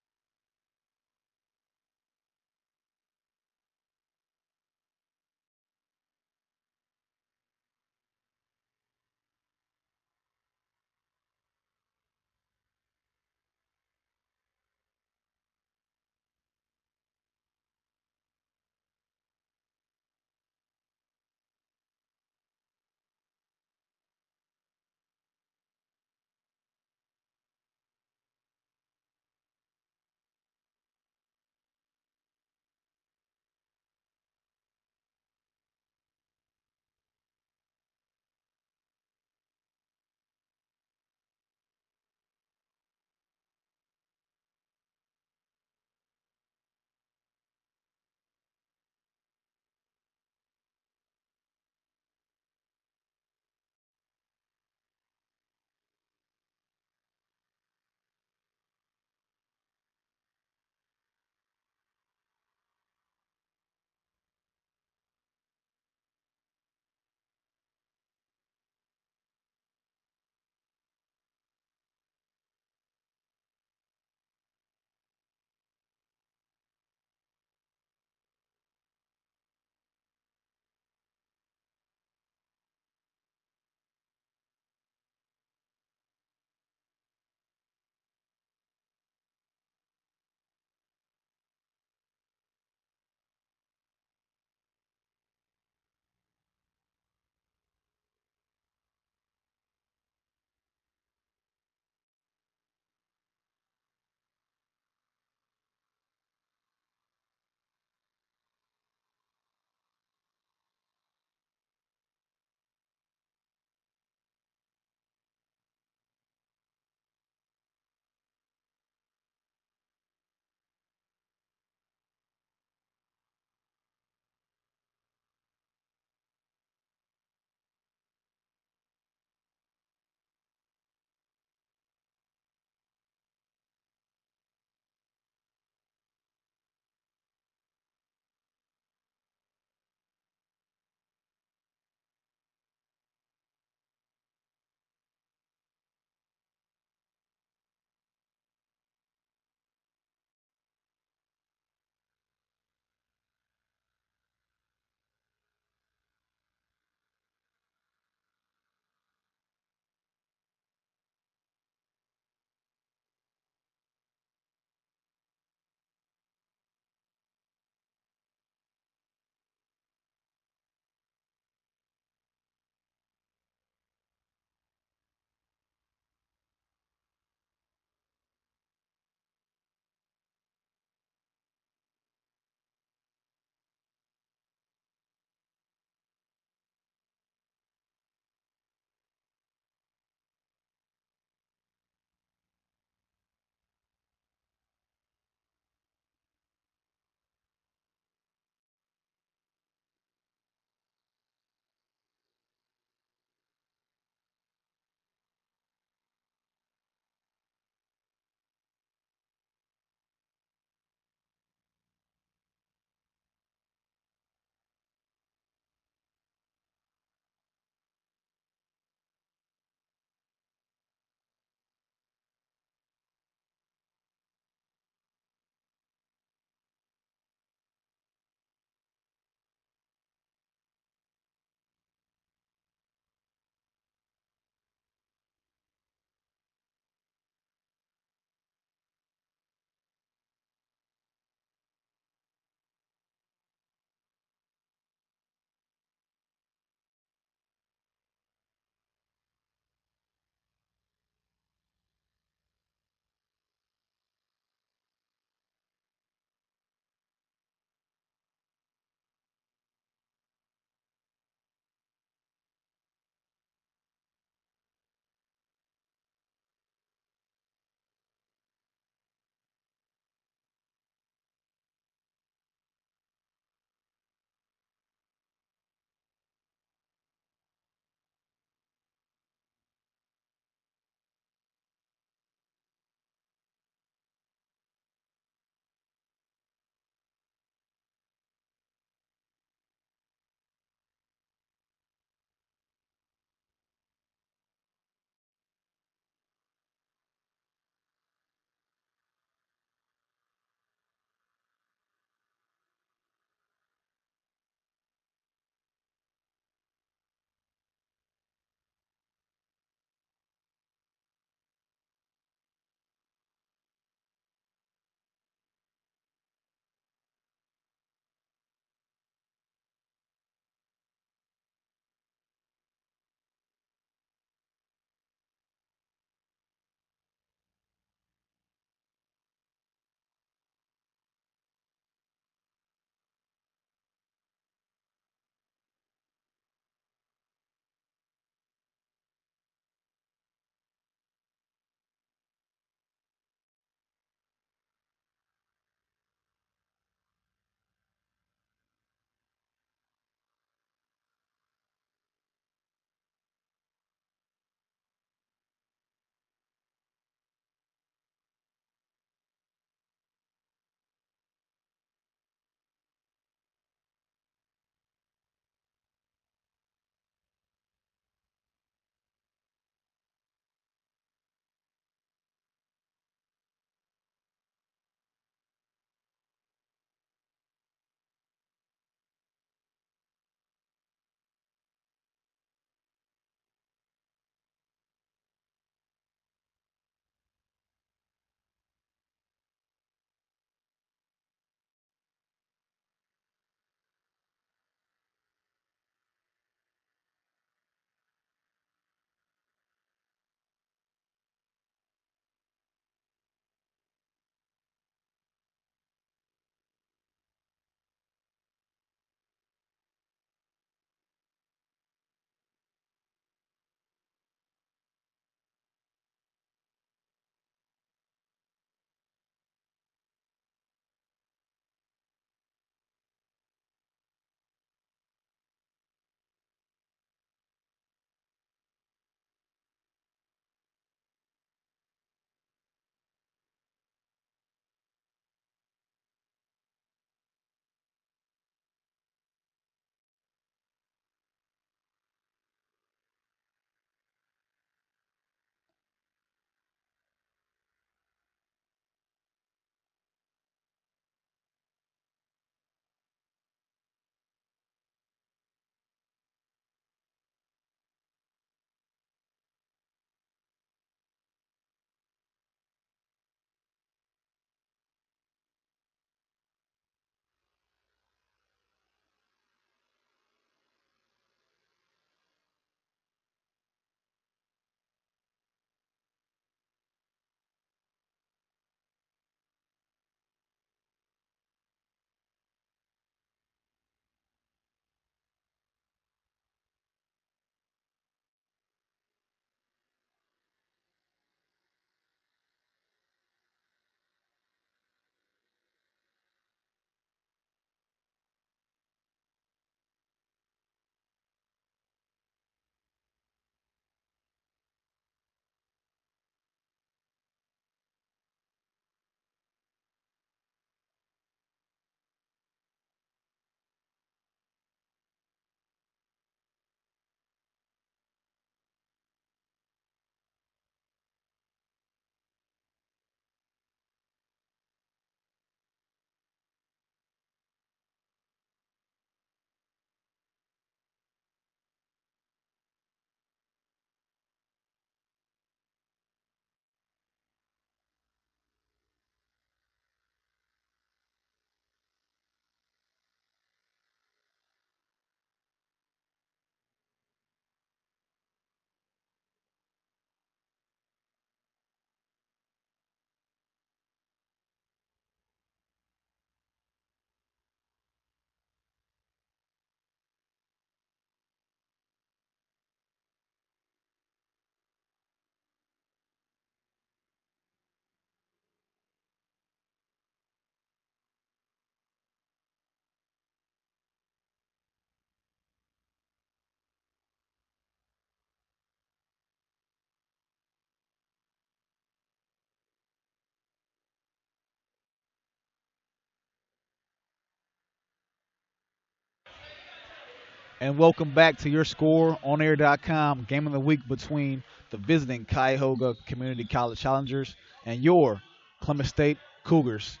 And welcome back to your ScoreOnAir.com game of the week between the visiting Cuyahoga Community College Challengers and your Columbus State Cougars.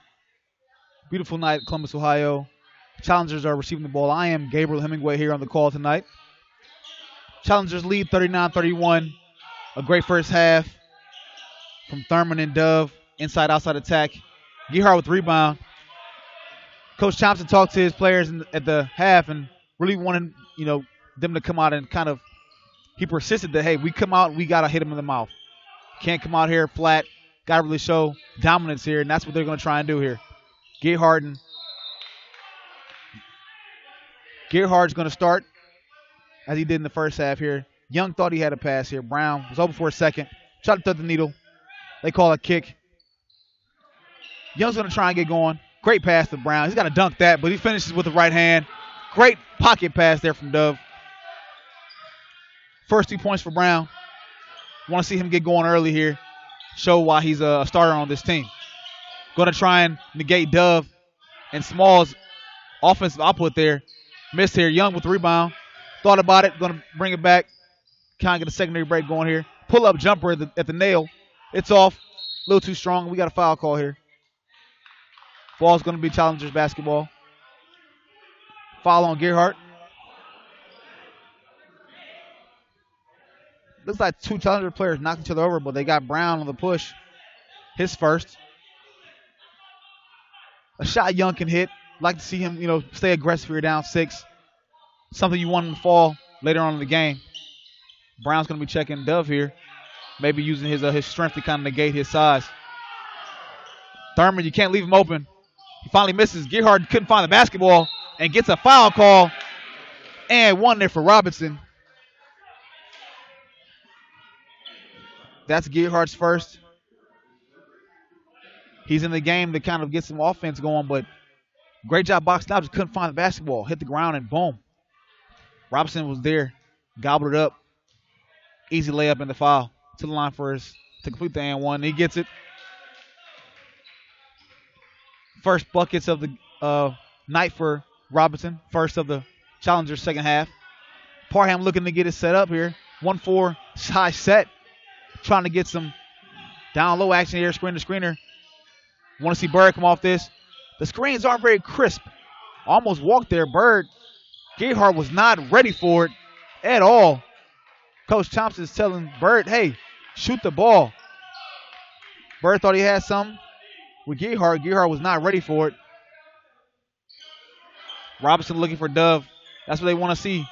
Beautiful night, Columbus, Ohio. Challengers are receiving the ball. I am Gabriel Hemingway here on the call tonight. Challengers lead 39-31. A great first half from Thurman and Dove. Inside-outside attack. Gerhard with the rebound. Coach Thompson talked to his players at the half and really wanted, them to come out and kind of. He persisted that, hey, we come out and we got to hit him in the mouth. Can't come out here flat. Got to really show dominance here, and that's what they're going to try and do here. Gerhard's going to start as he did in the first half here. Young thought he had a pass here. Brown was open for a second. Tried to thread the needle. They call a kick. Young's going to try and get going. Great pass to Brown. He's got to dunk that, but he finishes with the right hand. Great pocket pass there from Dove. First 2 points for Brown. Want to see him get going early here. Show why he's a starter on this team. Going to try and negate Dove and Small's offensive output there. Missed here. Young with the rebound. Thought about it. Going to bring it back. Kind of get a secondary break going here. Pull-up jumper at the nail. It's off. A little too strong. We got a foul call here. Ball's going to be Challengers basketball. Foul on Gerhardt. Looks like two Challenger players knocked each other over, but they got Brown on the push. His first. A shot Young can hit. Like to see him, stay aggressive here down 6. Something you want him to fall later on in the game. Brown's going to be checking Dove here. Maybe using his strength to kind of negate his size. Thurman, you can't leave him open. He finally misses. Gerhard couldn't find the basketball and gets a foul call. And one there for Robinson. That's Gerhard's first. He's in the game to kind of get some offense going, but great job boxing out. Just couldn't find the basketball. Hit the ground and boom. Robinson was there. Gobbled it up. Easy layup in the foul. To the line to complete the and one. He gets it. First buckets of the night for Robinson. First of the Challengers second half. Parham looking to get it set up here. 1-4 high set. Trying to get some down low action here. Screen to screener. Want to see Bird come off this. The screens aren't very crisp. Almost walked there. Bird. Gerhard was not ready for it at all. Coach Thompson is telling Bird, hey, shoot the ball. Bird thought he had something with Gerhard. Gerhard was not ready for it. Robinson looking for Dove. That's what they want to see.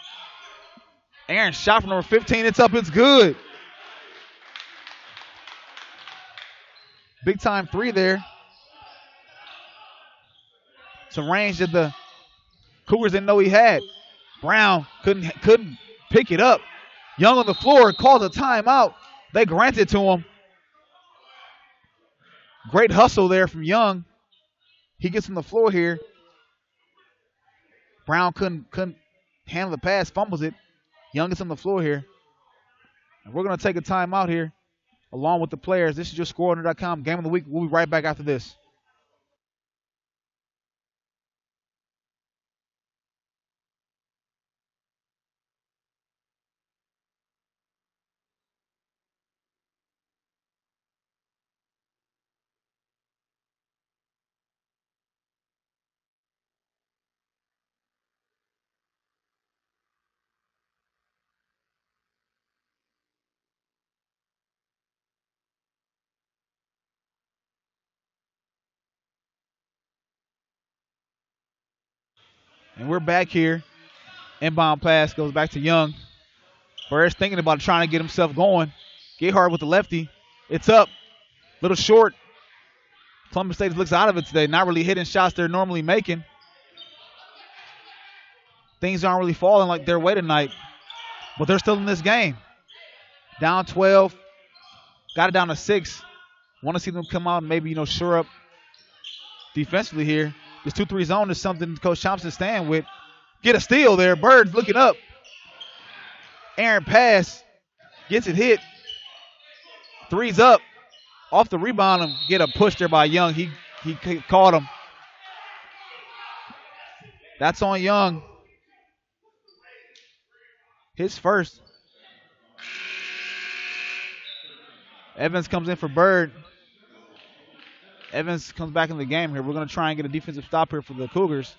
Aaron shot from number 15. It's up. It's good. Big time 3 there. Some range that the Cougars didn't know he had. Brown couldn't pick it up. Young on the floor called a timeout. They granted to him. Great hustle there from Young. He gets on the floor here. Brown couldn't handle the pass, fumbles it. Young gets on the floor here. And we're going to take a timeout here along with the players. This is your ScoreOrder.com game of the week. We'll be right back after this. And we're back here. Inbound pass goes back to Young. Bird's thinking about trying to get himself going. Gerhard with the lefty. It's up. Little short. Columbus State looks out of it today. Not really hitting shots they're normally making. Things aren't really falling like their way tonight. But they're still in this game. Down 12. Got it down to 6. Want to see them come out and maybe, shore up defensively here. This 2-3 zone is something Coach Thompson's staying with. Get a steal there. Bird's looking up. Aaron pass. Gets it hit. Three's up. Off the rebound and get a push there by Young. He caught him. That's on Young. His first. Evans comes in for Bird. Evans comes back in the game here. We're going to try and get a defensive stop here for the Cougars.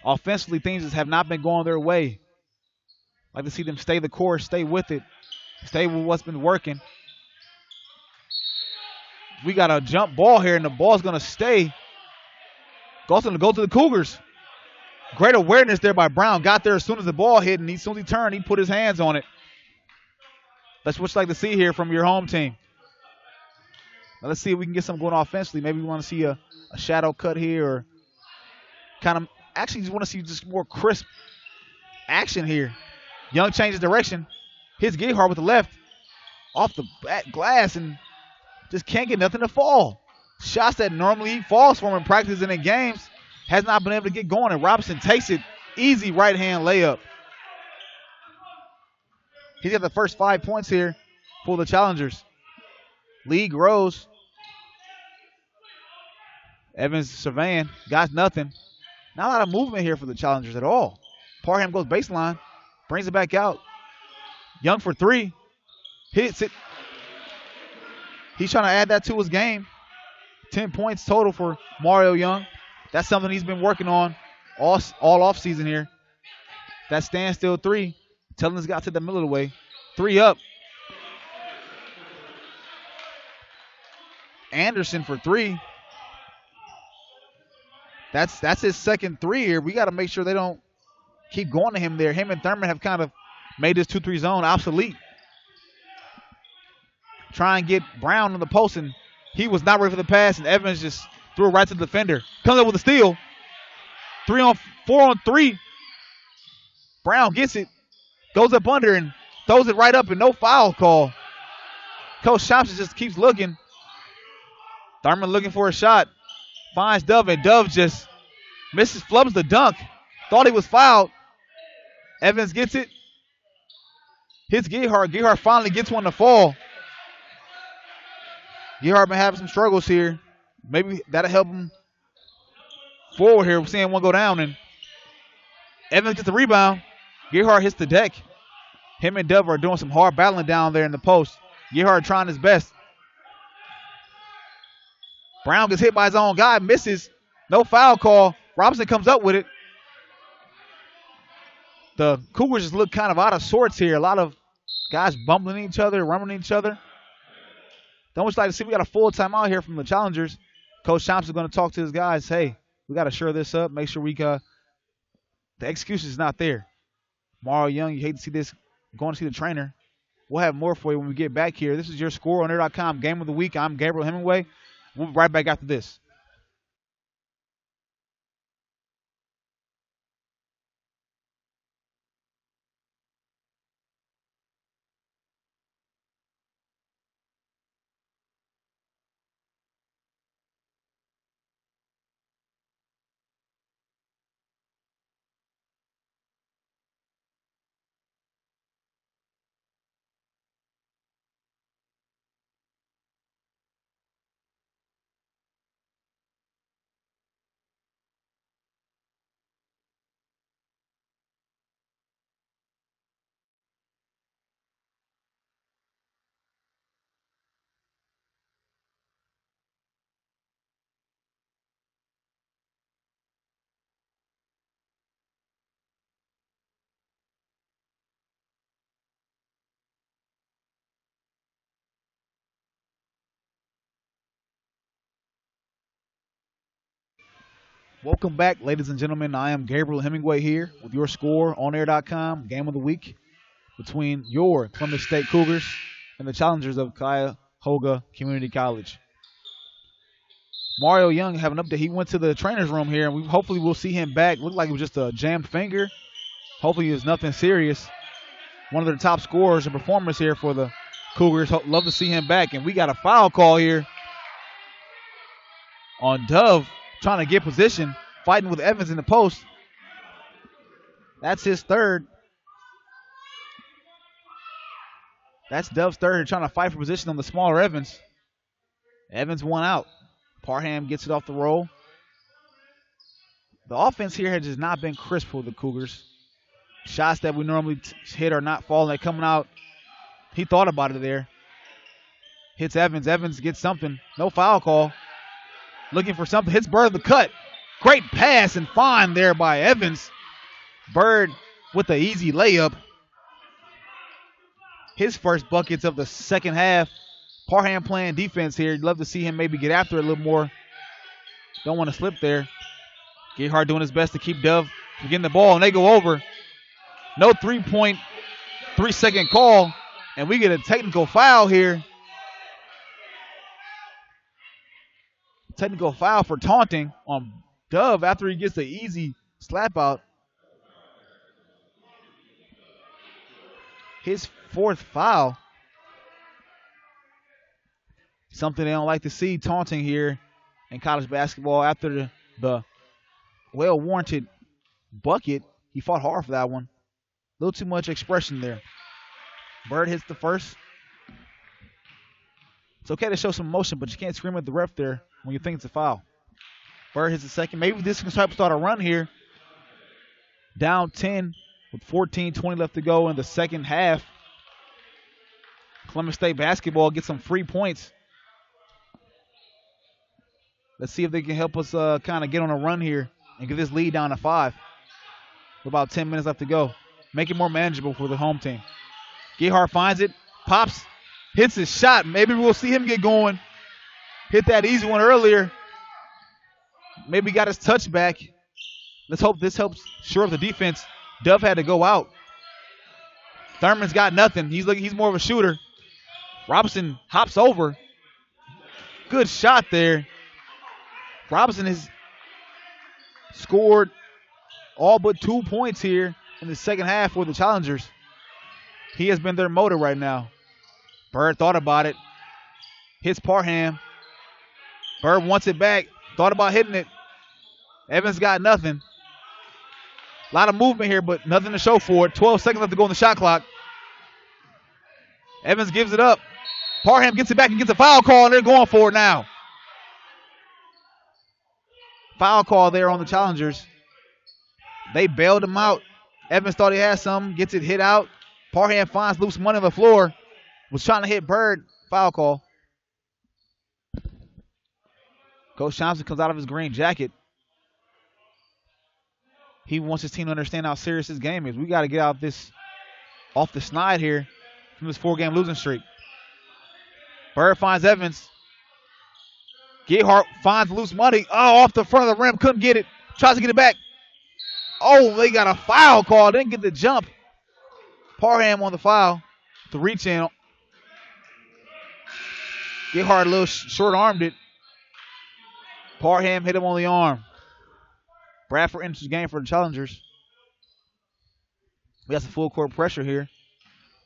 Offensively, things just have not been going their way. Like to see them stay the course, stay with it, stay with what's been working. We got a jump ball here, and the ball's going to stay. Goes going to go to the Cougars. Great awareness there by Brown. Got there as soon as the ball hit, and as soon as he turned, he put his hands on it. That's what you like to see here from your home team. Now let's see if we can get something going offensively. Maybe we want to see a shadow cut here, or kind of actually just want to see just more crisp action here. Young changes direction. Hits Gayhart with the left off the back glass and just can't get nothing to fall. Shots that normally he falls for in practice and in games has not been able to get going, and Robinson takes it. Easy right-hand layup. He's got the first 5 points here for the Challengers. Lead grows. Evans surveying. Got nothing. Not a lot of movement here for the Challengers at all. Parham goes baseline. Brings it back out. Young for three. Hits it. He's trying to add that to his game. 10 points total for Mario Young. That's something he's been working on all offseason here. That standstill three. Tellins got to the middle of the way. 3 up. Anderson for 3. That's his second 3 here. We got to make sure they don't keep going to him there. Him and Thurman have kind of made this 2-3 zone obsolete. Try and get Brown on the post, and he was not ready for the pass, and Evans just threw it right to the defender. Comes up with a steal. 4-on-3. Brown gets it. Goes up under and throws it right up, and no foul call. Coach Thompson just keeps looking. Thurman looking for a shot. Finds Dove, and Dove just misses, flubs the dunk. Thought he was fouled. Evans gets it. Hits Gayhart. Gayhart finally gets one to fall. Gayhart been having some struggles here. Maybe that'll help him forward here. We're seeing one go down, and Evans gets the rebound. Gayhart hits the deck. Him and Dove are doing some hard battling down there in the post. Gayhart trying his best. Brown gets hit by his own guy, misses. No foul call. Robinson comes up with it. The Cougars just look kind of out of sorts here. A lot of guys bumping each other, running each other. Don't much like to see we got a full timeout here from the Challengers. Coach Thompson's going to talk to his guys. Hey, we got to shore this up. Make sure the excuse is not there. Mario Young, you hate to see this. Going to see the trainer. We'll have more for you when we get back here. This is your score on air.com game of the week. I'm Gabriel Hemingway. We'll be right back after this. Welcome back, ladies and gentlemen. I am Gabriel Hemingway here with your score on air.com game of the week between your Columbus State Cougars and the Challengers of Cuyahoga Community College. Mario Young have an update. He went to the trainer's room here, and hopefully we'll see him back. Looked like it was just a jammed finger. Hopefully it's nothing serious. One of their top scorers and performers here for the Cougars. Love to see him back. And we got a foul call here on Dove, trying to get position, fighting with Evans in the post. That's his third. That's Dove's third, trying to fight for position on the smaller Evans. Evans one out. Parham gets it off the roll. The offense here has just not been crisp for the Cougars. Shots that we normally hit are not falling. They're coming out. He thought about it there. Hits Evans. Evans gets something. No foul call. Looking for something. Hits Bird the cut. Great pass and find there by Evans. Bird with the easy layup. His first buckets of the second half. Parham playing defense here. You'd love to see him maybe get after it a little more. Don't want to slip there. Gerhardt doing his best to keep Dove from getting the ball, and they go over. No 3.3-second call, and we get a technical foul here. Technical foul for taunting on Dove after he gets the easy slap out. His fourth foul. Something they don't like to see, taunting here in college basketball after the well-warranted bucket. He fought hard for that one. A little too much expression there. Bird hits the first. It's okay to show some emotion, but you can't scream at the ref there when you think it's a foul. Bird hits the second. Maybe this can start a run here. Down 10 with 14:20 left to go in the second half. Columbus State basketball gets some free points. Let's see if they can help us kind of get on a run here and get this lead down to 5. With about 10 minutes left to go. Make it more manageable for the home team. Gerhardt finds it, pops, hits his shot. Maybe we'll see him get going. Hit that easy one earlier. Maybe got his touch back. Let's hope this helps shore up the defense. Dove had to go out. Thurman's got nothing. He's more of a shooter. Robinson hops over. Good shot there. Robinson has scored all but 2 points here in the second half for the Challengers. He has been their motor right now. Bird thought about it. Hits Parham. Bird wants it back. Thought about hitting it. Evans got nothing. A lot of movement here, but nothing to show for it. 12 seconds left to go on the shot clock. Evans gives it up. Parham gets it back and gets a foul call, and they're going for it now. Foul call there on the Challengers. They bailed him out. Evans thought he had some. Gets it hit out. Parham finds loose money on the floor. Was trying to hit Bird. Foul call. Coach Thompson comes out of his green jacket. He wants his team to understand how serious this game is. We got to get out this off the snide here from this 4-game losing streak. Bird finds Evans. Gerhardt finds loose money. Oh, off the front of the rim. Couldn't get it. Tries to get it back. Oh, they got a foul call. Didn't get the jump. Parham on the foul. The reach in. Gerhardt a little short-armed it. Parham hit him on the arm. Bradford enters the game for the Challengers. We got some full court pressure here.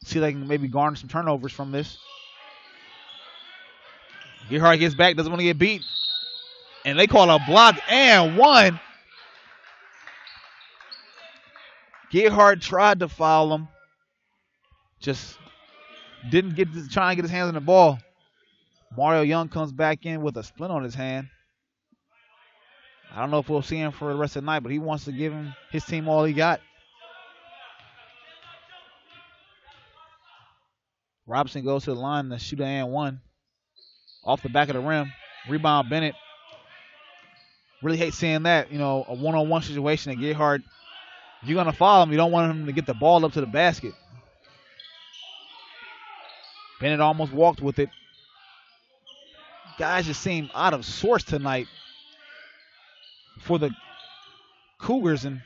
See if they can maybe garner some turnovers from this. Gerhardt gets back, doesn't want to get beat. And they call a block and one. Gerhardt tried to foul him. Just didn't get to try and get his hands on the ball. Mario Young comes back in with a splint on his hand. I don't know if we'll see him for the rest of the night, but he wants to give his team all he got. Robinson goes to the line to shoot an and one. Off the back of the rim. Rebound Bennett. Really hate seeing that. You know, a one-on-one situation at Gerhardt. If you're going to foul him, you don't want him to get the ball up to the basket. Bennett almost walked with it. Guys just seem out of sorts tonight for the Cougars, and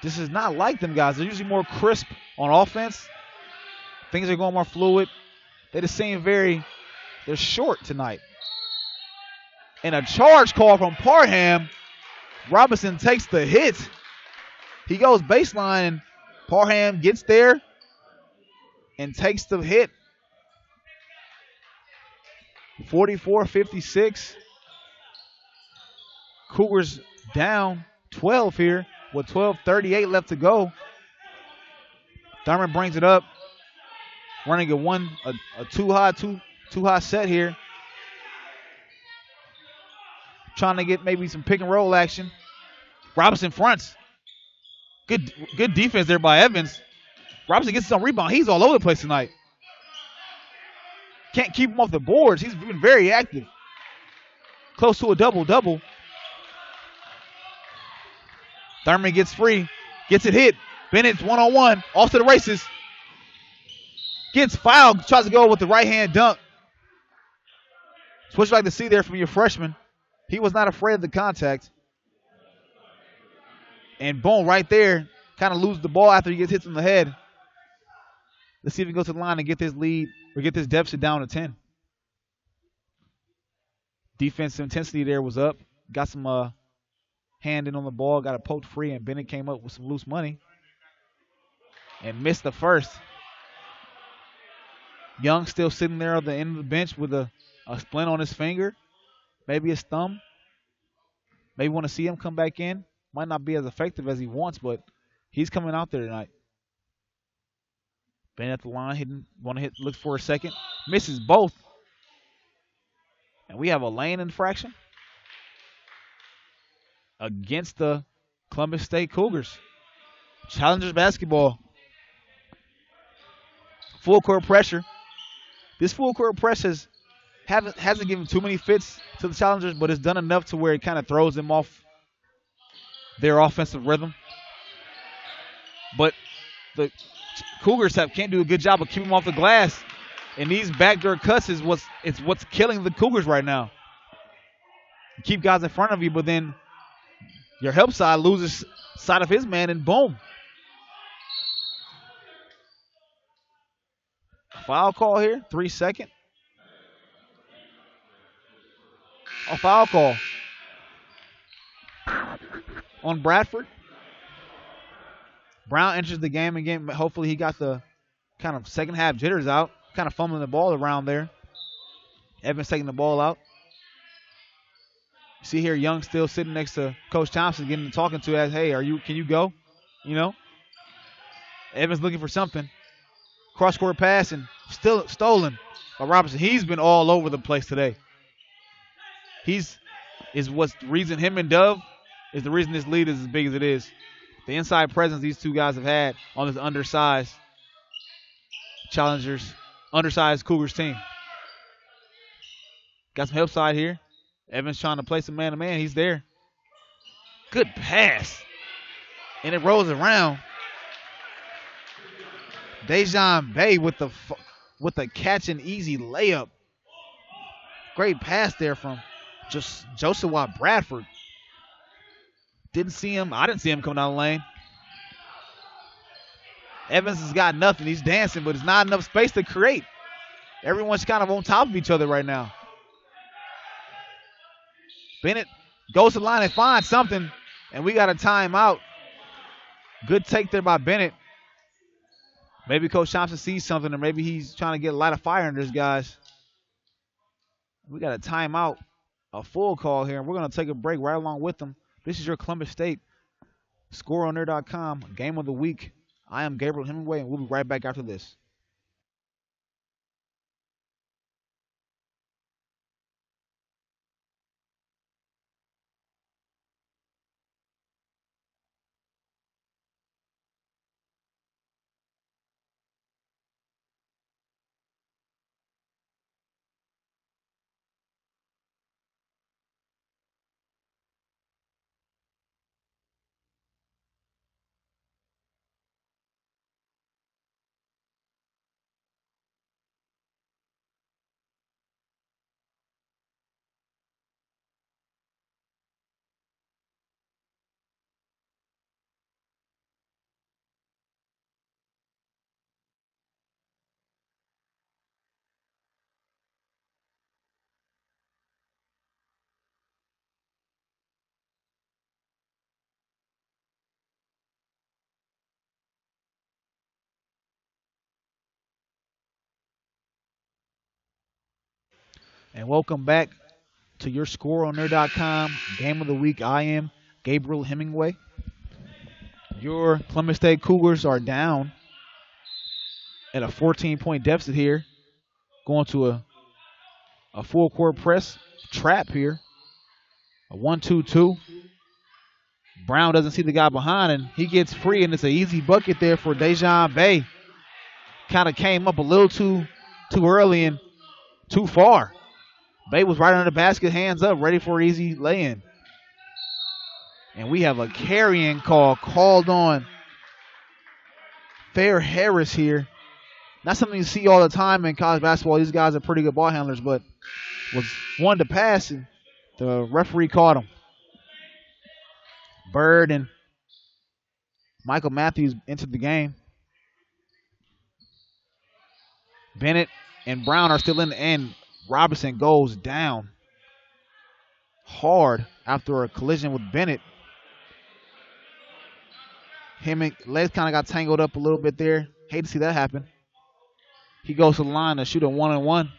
this is not like them guys. They're usually more crisp on offense. Things are going more fluid. They just seem they're short tonight. And a charge call from Parham. Robinson takes the hit. He goes baseline, and Parham gets there and takes the hit. 44-56. Cougars down 12 here with 12:38 left to go. Thurman brings it up. Running a too high set here. Trying to get maybe some pick and roll action. Robinson fronts. Good defense there by Evans. Robinson gets some rebound. He's all over the place tonight. Can't keep him off the boards. He's been very active. Close to a double-double. Thurman gets free. Gets it hit. Bennett's one-on-one. Off to the races. Gets fouled. Tries to go with the right-hand dunk. It's what you like to see there from your freshman. He was not afraid of the contact. And boom, right there, kind of loses the ball after he gets hit in the head. Let's see if he goes to the line and get this lead or get this deficit down to 10. Defensive intensity there was up. Got some hand in on the ball, got it poked free, and Bennett came up with some loose money and missed the first. Young still sitting there on the end of the bench with a splint on his finger, maybe his thumb. Maybe want to see him come back in. Might not be as effective as he wants, but he's coming out there tonight. Bennett at the line, hitting, want to hit, looks for a second, misses both. And we have a lane infraction against the Columbus State Cougars. Challengers basketball. Full court pressure. This full court press hasn't given too many fits to the Challengers, but it's done enough to where it kind of throws them off their offensive rhythm. But the Cougars can't do a good job of keeping them off the glass. And these backdoor cuts is what's killing the Cougars right now. You keep guys in front of you, but then your help side loses sight of his man, and boom. Foul call here, 3 second. A foul call on Bradford. Brown enters the game again. Hopefully he got the kind of second half jitters out, kind of fumbling the ball around there. Evans taking the ball out. You see here, Young still sitting next to Coach Thompson, getting talking to as, hey, can you go? You know? Evans looking for something. Cross-court pass and still stolen by Robinson. He's been all over the place today. What's the reason him and Dove is the reason this lead is as big as it is. The inside presence these two guys have had on this undersized Cougars team. Got some help side here. Evans trying to play some man-to-man. He's there. Good pass. And it rolls around. Dejan Bay with the catch and easy layup. Great pass there from just Joseph Watt Bradford. Didn't see him. I didn't see him coming down the lane. Evans has got nothing. He's dancing, but it's not enough space to create. Everyone's kind of on top of each other right now. Bennett goes to the line and finds something, and we got a timeout. Good take there by Bennett. Maybe Coach Thompson sees something, or maybe he's trying to get a light of fire under his guys. We got a timeout, a full call here, and we're going to take a break right along with them. This is your Columbus State ScoreOnAir.com Game of the Week. I am Gabriel Hemingway, and we'll be right back after this. And welcome back to your ScoreOnAir.com Game of the Week. I am Gabriel Hemingway. Your Columbus State Cougars are down at a 14-point deficit here. Going to a full court press trap here. A 1-2-2. Brown doesn't see the guy behind, and he gets free, and it's an easy bucket there for Dejan Bay. Kind of came up a little too early and too far. Bay was right under the basket, hands up, ready for an easy lay-in. And we have a carrying call called on Fair Harris here. Not something you see all the time in college basketball. These guys are pretty good ball handlers, but was one to pass, and the referee caught him. Bird and Michael Matthews entered the game. Bennett and Brown are still in the end. Robinson goes down hard after a collision with Bennett. Him and legs kind of got tangled up a little bit there. Hate to see that happen. He goes to the line to shoot a 1-on-1.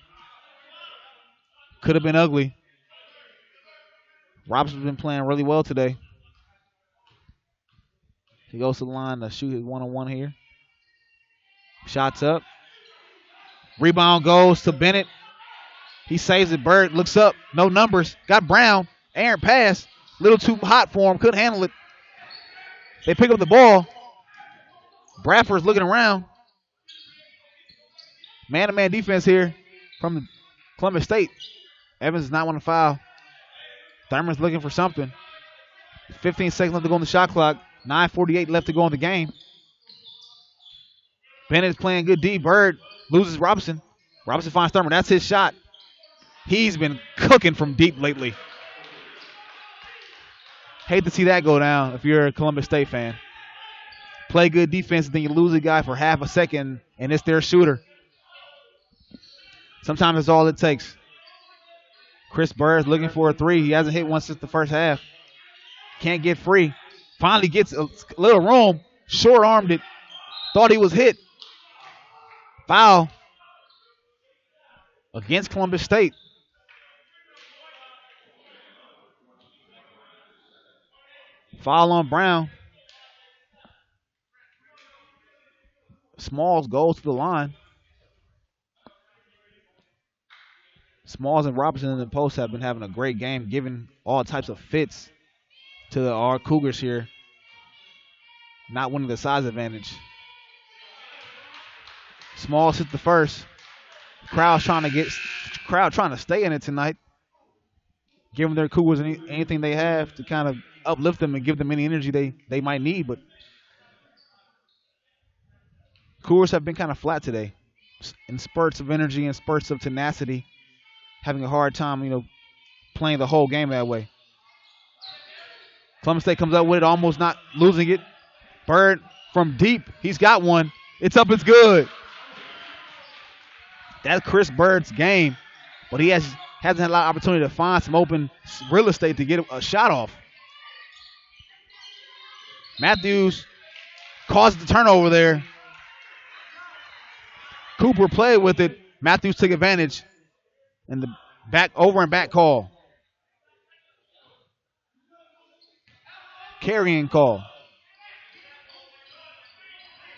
Could have been ugly. Robinson's been playing really well today. He goes to the line to shoot his 1-on-1 here. Shots up. Rebound goes to Bennett. He saves it. Bird looks up. No numbers. Got Brown. Errant pass. Little too hot for him. Couldn't handle it. They pick up the ball. Bradford's looking around. Man-to-man defense here from Columbus State. Evans does not want to foul. Thurman's looking for something. 15 seconds left to go on the shot clock. 9:48 left to go in the game. Bennett's playing good D. Bird loses Robinson. Robinson finds Thurman. That's his shot. He's been cooking from deep lately. Hate to see that go down if you're a Columbus State fan. Play good defense, then you lose a guy for half a second, and it's their shooter. Sometimes that's all it takes. Chris Bird's looking for a three. He hasn't hit one since the first half. Can't get free. Finally gets a little room. Short-armed it. Thought he was hit. Foul against Columbus State. Foul on Brown. Smalls goes to the line. Smalls and Robinson in the post have been having a great game, giving all types of fits to our Cougars here. Not winning the size advantage. Smalls hit the first. Crowd trying to stay in it tonight. Giving their Cougars anything they have to kind of uplift them and give them any energy they might need. But Cougars have been kind of flat today. In spurts of energy and spurts of tenacity. Having a hard time, playing the whole game that way. Columbus State comes up with it, almost not losing it. Bird from deep. He's got one. It's up. It's good. That's Chris Bird's game. But he hasn't had a lot of opportunity to find some open real estate to get a shot off. Matthews caused the turnover there. Cooper played with it. Matthews took advantage. And the back call. Carrying call.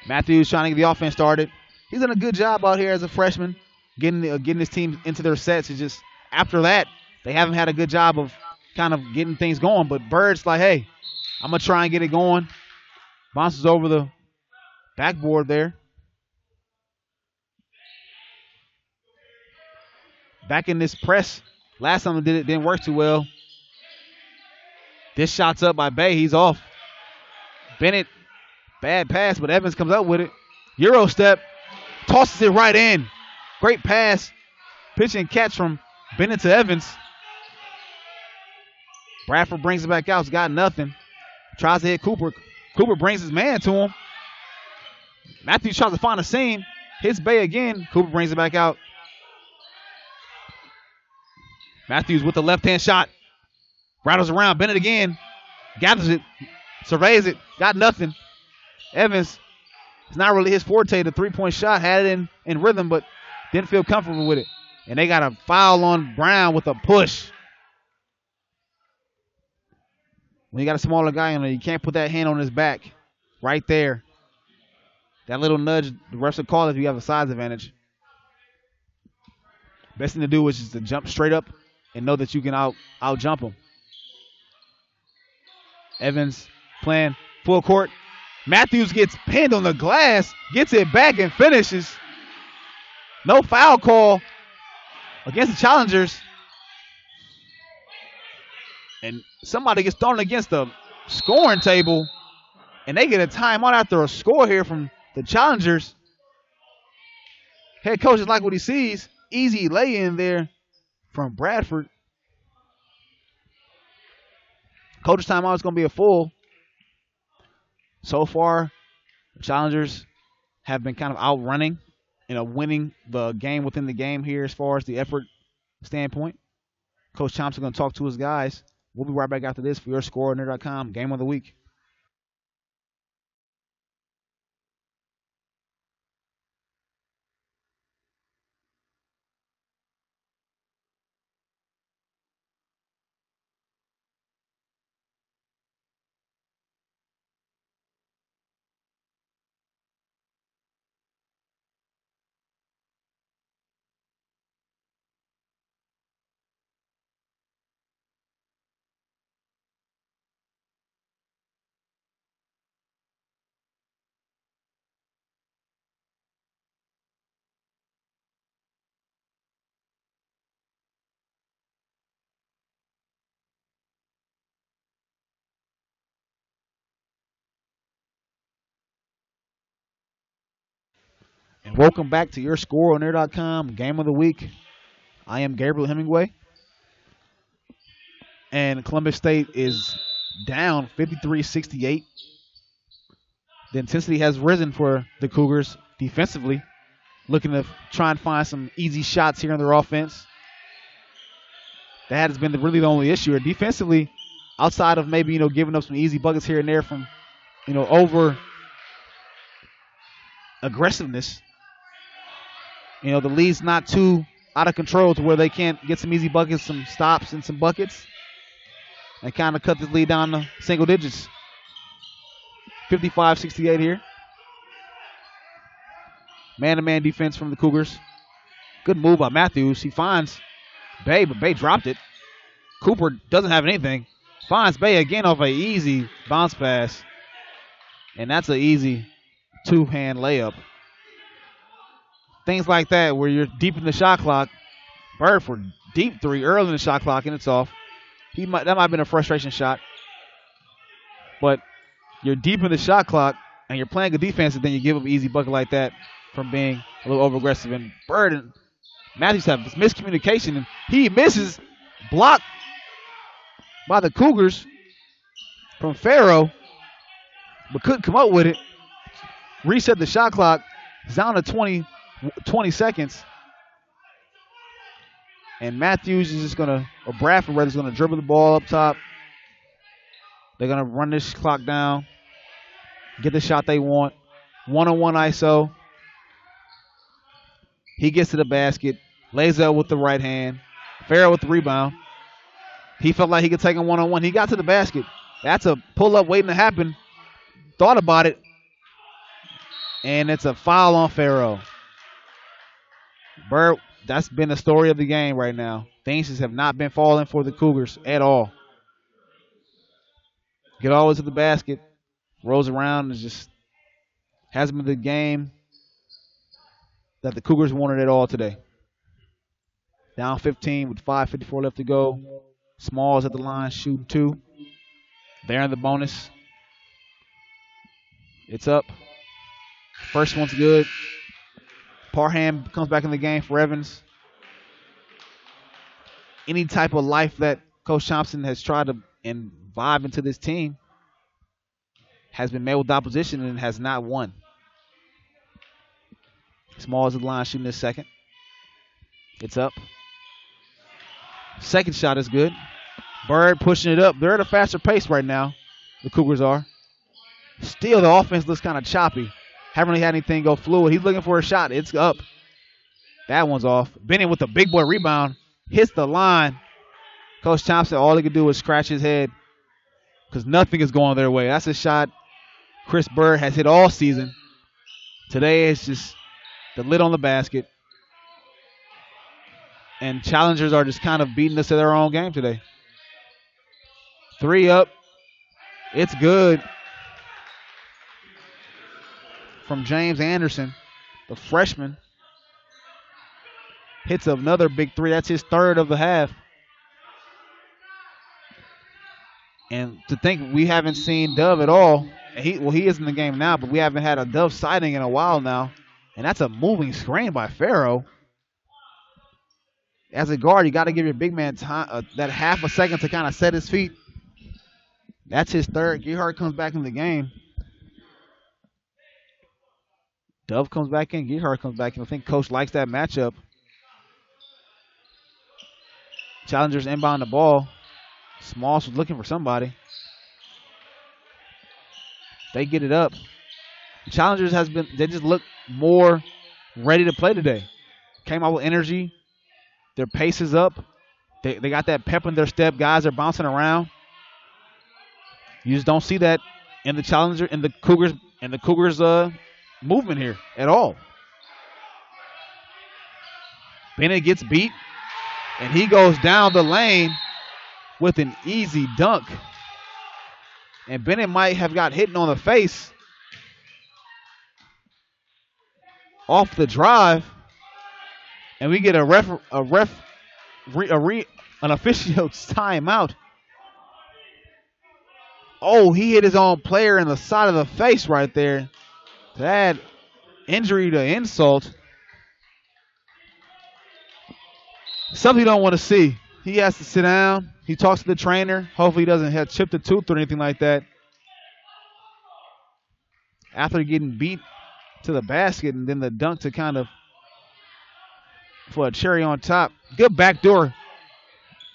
Matthews trying to get the offense started. He's done a good job out here as a freshman, getting his team into their sets. It's just after that, they haven't had a good job of kind of getting things going. But Bird's like, hey, I'm going to try and get it going. Bounces over the backboard there. Back in this press. Last time it didn't work too well. This shot's up by Bay. He's off. Bennett, bad pass, but Evans comes up with it. Euro step, tosses it right in. Great pass. Pitch and catch from Bennett to Evans. Bradford brings it back out. He's got nothing. Tries to hit Cooper. Cooper brings his man to him. Matthews tries to find a seam. Hits Bay again. Cooper brings it back out. Matthews with the left-hand shot. Rattles around. Bennett again. Gathers it. Surveys it. Got nothing. Evans, it's not really his forte. The three-point shot had it in rhythm, but didn't feel comfortable with it. And they got a foul on Brown with a push. When you got a smaller guy on there, you can't put that hand on his back. Right there. That little nudge, the refs will call if you have a size advantage. Best thing to do is just to jump straight up and know that you can out jump him. Evans playing full court. Matthews gets pinned on the glass, gets it back and finishes. No foul call against the challengers. And somebody gets thrown against the scoring table, and they get a timeout after a score here from the challengers. Head coach is like what he sees. Easy lay in there from Bradford. Coach's timeout is going to be a full. So far, the challengers have been kind of outrunning, winning the game within the game here as far as the effort standpoint. Coach Thompson going to talk to his guys. We'll be right back after this for your ScoreNerd.com Game of the Week. And welcome back to your ScoreNerd.com Game of the Week. I am Gabriel Hemingway. And Columbus State is down 53-68. The intensity has risen for the Cougars defensively, looking to try and find some easy shots here in their offense. That has been really the only issue. Defensively, outside of maybe, giving up some easy buckets here and there from, over aggressiveness, the lead's not too out of control to where they can't get some easy buckets, some stops, and some buckets, and kind of cut this lead down to single digits. 55-68 here. Man-to-man defense from the Cougars. Good move by Matthews. He finds Bay, but Bay dropped it. Cooper doesn't have anything. Finds Bay again off an easy bounce pass. And that's an easy two-hand layup. Things like that where you're deep in the shot clock. Bird for deep three early in the shot clock, and it's off. That might have been a frustration shot. But you're deep in the shot clock, and you're playing good defense, and then you give up an easy bucket like that from being a little over-aggressive. And Bird and Matthews have this miscommunication, and he misses, blocked by the Cougars from Farrow, but couldn't come up with it. Reset the shot clock. It's down to 20 seconds. And Matthews is just going to, or Bradford rather, is going to dribble the ball up top. They're going to run this clock down, get the shot they want. One-on-one ISO. He gets to the basket, lays up with the right hand. Farrell with the rebound. He felt like he could take him one-on-one. He got to the basket. That's a pull-up waiting to happen. Thought about it. And it's a foul on Farrell. Bird, that's been the story of the game right now. Things just have not been falling for the Cougars at all. Get all the way to the basket. Rolls around and just hasn't been the game that the Cougars wanted at all today. Down 15 with 5:54 left to go. Smalls at the line, shooting two. They're in the bonus. It's up. First one's good. Parham comes back in the game for Evans. Any type of life that Coach Thompson has tried to imbibe into this team has been met with opposition and has not won. Smalls at the line, shooting this second. It's up. Second shot is good. Bird pushing it up. They're at a faster pace right now. The Cougars are. Still, the offense looks kind of choppy. Haven't really had anything go fluid. He's looking for a shot. It's up. That one's off. Bennett with the big boy rebound. Hits the line. Coach Thompson, all he could do is scratch his head because nothing is going their way. That's a shot Chris Bird has hit all season. Today it's just the lid on the basket. And challengers are just kind of beating us to their own game today. Three up. It's good. from James Anderson, the freshman. Hits another big three. That's his third of the half. And to think we haven't seen Dove at all. He is in the game now, but we haven't had a Dove sighting in a while now. And that's a moving screen by Farrow. As a guard, you got to give your big man time, that half a second to kind of set his feet. That's his third. Gerhardt comes back in the game. Dove comes back in. Gerhardt comes back in. I think Coach likes that matchup. Challengers inbound the ball. Smalls was looking for somebody. They get it up. Challengers they just look more ready to play today. Came out with energy. Their pace is up. They got that pep in their step. Guys are bouncing around. You just don't see that in the Challenger, in the Cougars movement here at all. Bennett gets beat, and he goes down the lane with an easy dunk. And Bennett might have got hit on the face off the drive, and we get an official's timeout. Oh, he hit his own player in the side of the face right there. To add injury to insult. Something you don't want to see. He has to sit down. He talks to the trainer. Hopefully he doesn't have chipped a tooth or anything like that. After getting beat to the basket and then the dunk to kind of for a cherry on top. Good backdoor.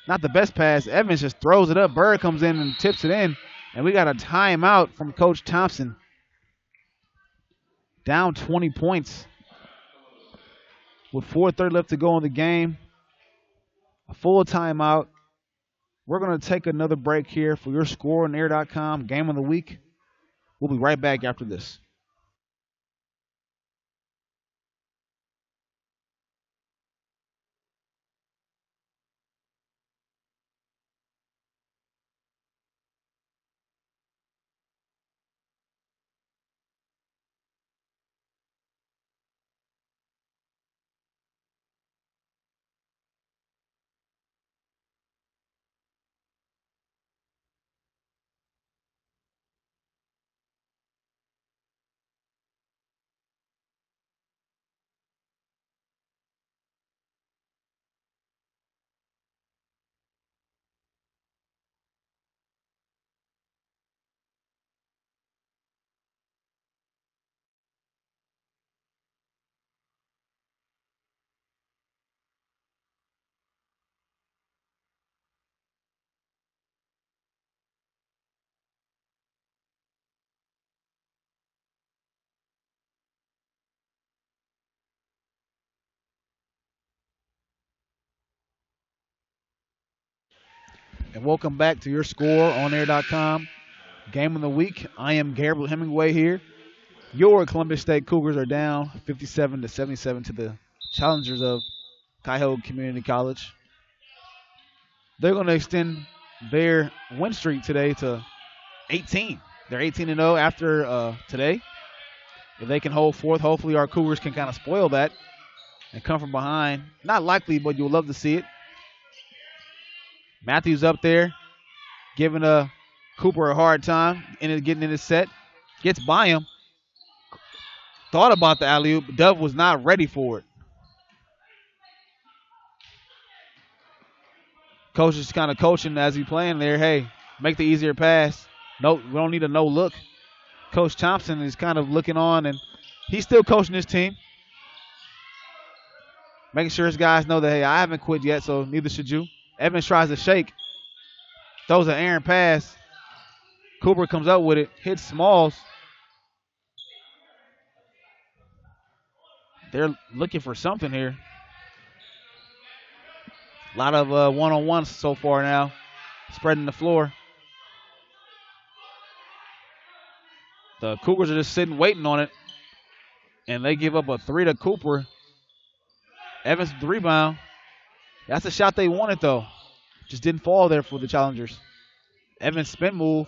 Not the best pass. Evans just throws it up. Bird comes in and tips it in. And we got a timeout from Coach Thompson. Down 20 points. With 4:30 left to go in the game. A full timeout. We're going to take another break here for your ScoreOnAir.com Game of the Week. We'll be right back after this. And welcome back to your ScoreOnAir.com Game of the Week. I am Gabriel Hemingway here. Your Columbus State Cougars are down 57-77 to the challengers of Cuyahoga Community College. They're going to extend their win streak today to 18. They're 18-0 after today. If they can hold forth, hopefully our Cougars can kind of spoil that and come from behind. Not likely, but you'll love to see it. Matthews up there, giving Cooper a hard time, getting in his set. Gets by him. Thought about the alley-oop, but Dove was not ready for it. Coach is kind of coaching as he's playing there. Hey, make the easier pass. No, we don't need a no look. Coach Thompson is kind of looking on, and he's still coaching his team. Making sure his guys know that, hey, I haven't quit yet, so neither should you. Evans tries to shake. Throws an errant pass. Cooper comes up with it. Hits Smalls. They're looking for something here. A lot of one-on-ones so far now. Spreading the floor. The Cougars are just sitting waiting on it. And they give up a three to Cooper. Evans with the rebound. That's a shot they wanted, though. Just didn't fall there for the challengers. Evans spin move.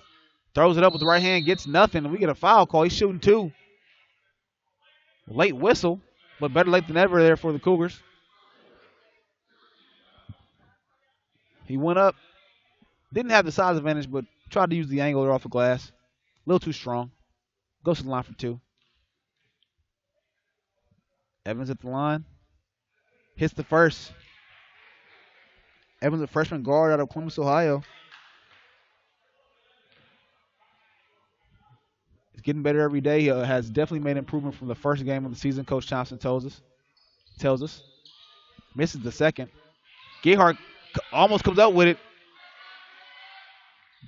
Throws it up with the right hand. Gets nothing. And we get a foul call. He's shooting two. Late whistle, but better late than never there for the Cougars. He went up, didn't have the size advantage, but tried to use the angle off the glass. A little too strong. Goes to the line for two. Evans at the line. Hits the first. Evans, a freshman guard out of Columbus, Ohio. He's getting better every day. He has definitely made improvement from the first game of the season, Coach Thompson tells us. Misses the second. Gayhart almost comes up with it.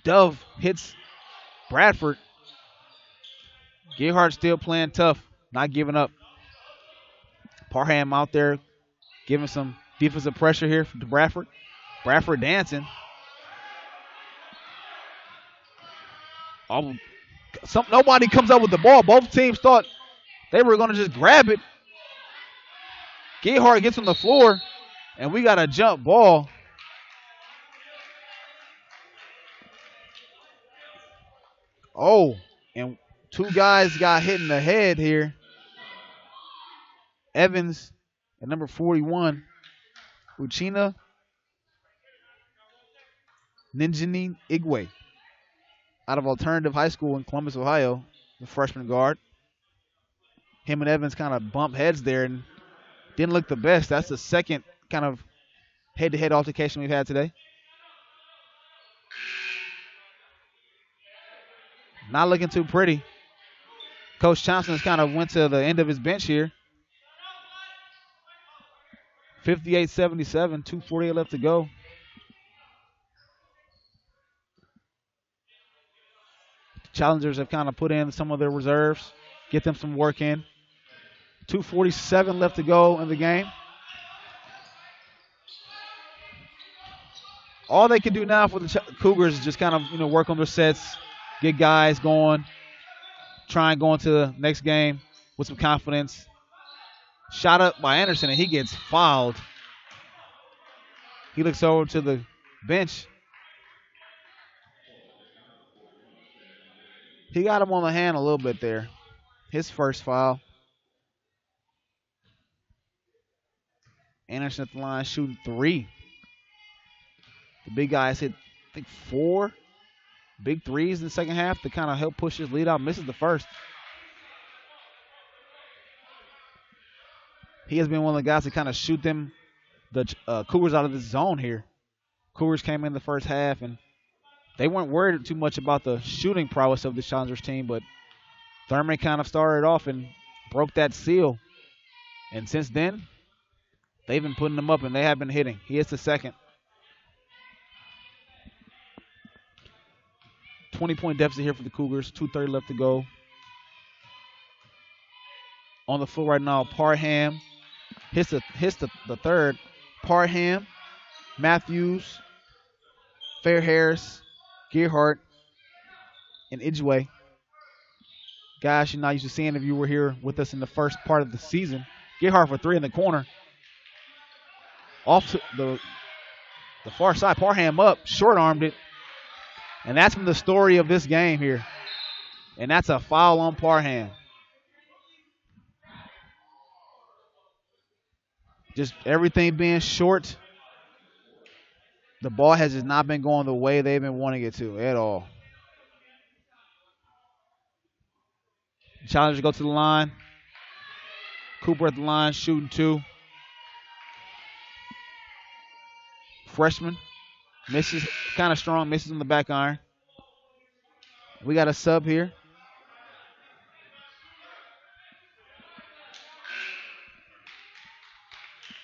Dove hits Bradford. Gayhart still playing tough, not giving up. Parham out there giving some defensive pressure here to Bradford. Bradford dancing. Nobody comes up with the ball. Both teams thought they were going to just grab it. Gayhart gets on the floor, and we got a jump ball. Oh, and two guys got hit in the head here. Evans at number 41, Uchina Ninjini Igwe, out of Alternative High School in Columbus, Ohio, the freshman guard. Him and Evans kind of bumped heads there and didn't look the best. That's the second kind of head-to-head altercation we've had today. Not looking too pretty. Coach Johnson's kind of went to the end of his bench here. 58-77, 2:48 left to go. Challengers have kind of put in some of their reserves, get them some work in. 2:47 left to go in the game. All they can do now for the Cougars is just kind of work on their sets, get guys going, try and go into the next game with some confidence. Shot up by Anderson, and he gets fouled. He looks over to the bench. He got him on the hand a little bit there. His first foul. Anderson at the line shooting three. The big guys hit, I think, 4 big threes in the second half to kind of help push his lead out. Misses the first. He has been one of the guys to kind of shoot them, the Cougars, out of the zone here. Cougars came in the first half, and they weren't worried too much about the shooting prowess of the Challengers team, but Thurman kind of started off and broke that seal. And since then, they've been putting them up, and they have been hitting. He hits the second. 20-point deficit here for the Cougars. 2:30 left to go. On the floor right now, Parham hits the third. Parham, Matthews, Fairharris, Gearhart, and Idgeway. Guys you're not used to seeing if you were here with us in the first part of the season. Gearhart for 3 in the corner. Off to the far side. Parham up, short-armed it. And that's been the story of this game here. And that's a foul on Parham. Just everything being short. The ball has just not been going the way they've been wanting it to at all. Challengers go to the line. Cooper at the line, shooting 2. Freshman. Misses, kind of strong, misses on the back iron. We got a sub here.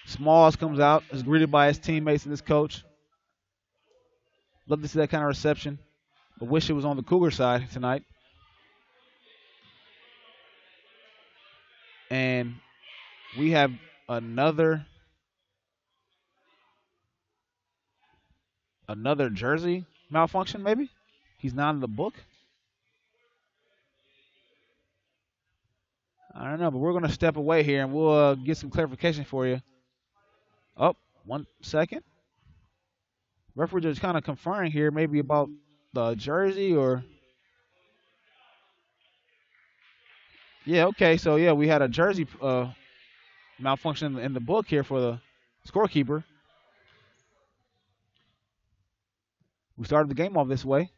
Smalls comes out, is greeted by his teammates and his coach. Love to see that kind of reception, but wish it was on the Cougar side tonight. And we have another jersey malfunction, maybe? He's not in the book? I don't know, but we're going to step away here and we'll get some clarification for you. Oh, 1 second. Referee just kind of conferring here maybe about the jersey or... Yeah, okay. So yeah, we had a jersey malfunction in the book here for the scorekeeper. We started the game off this way.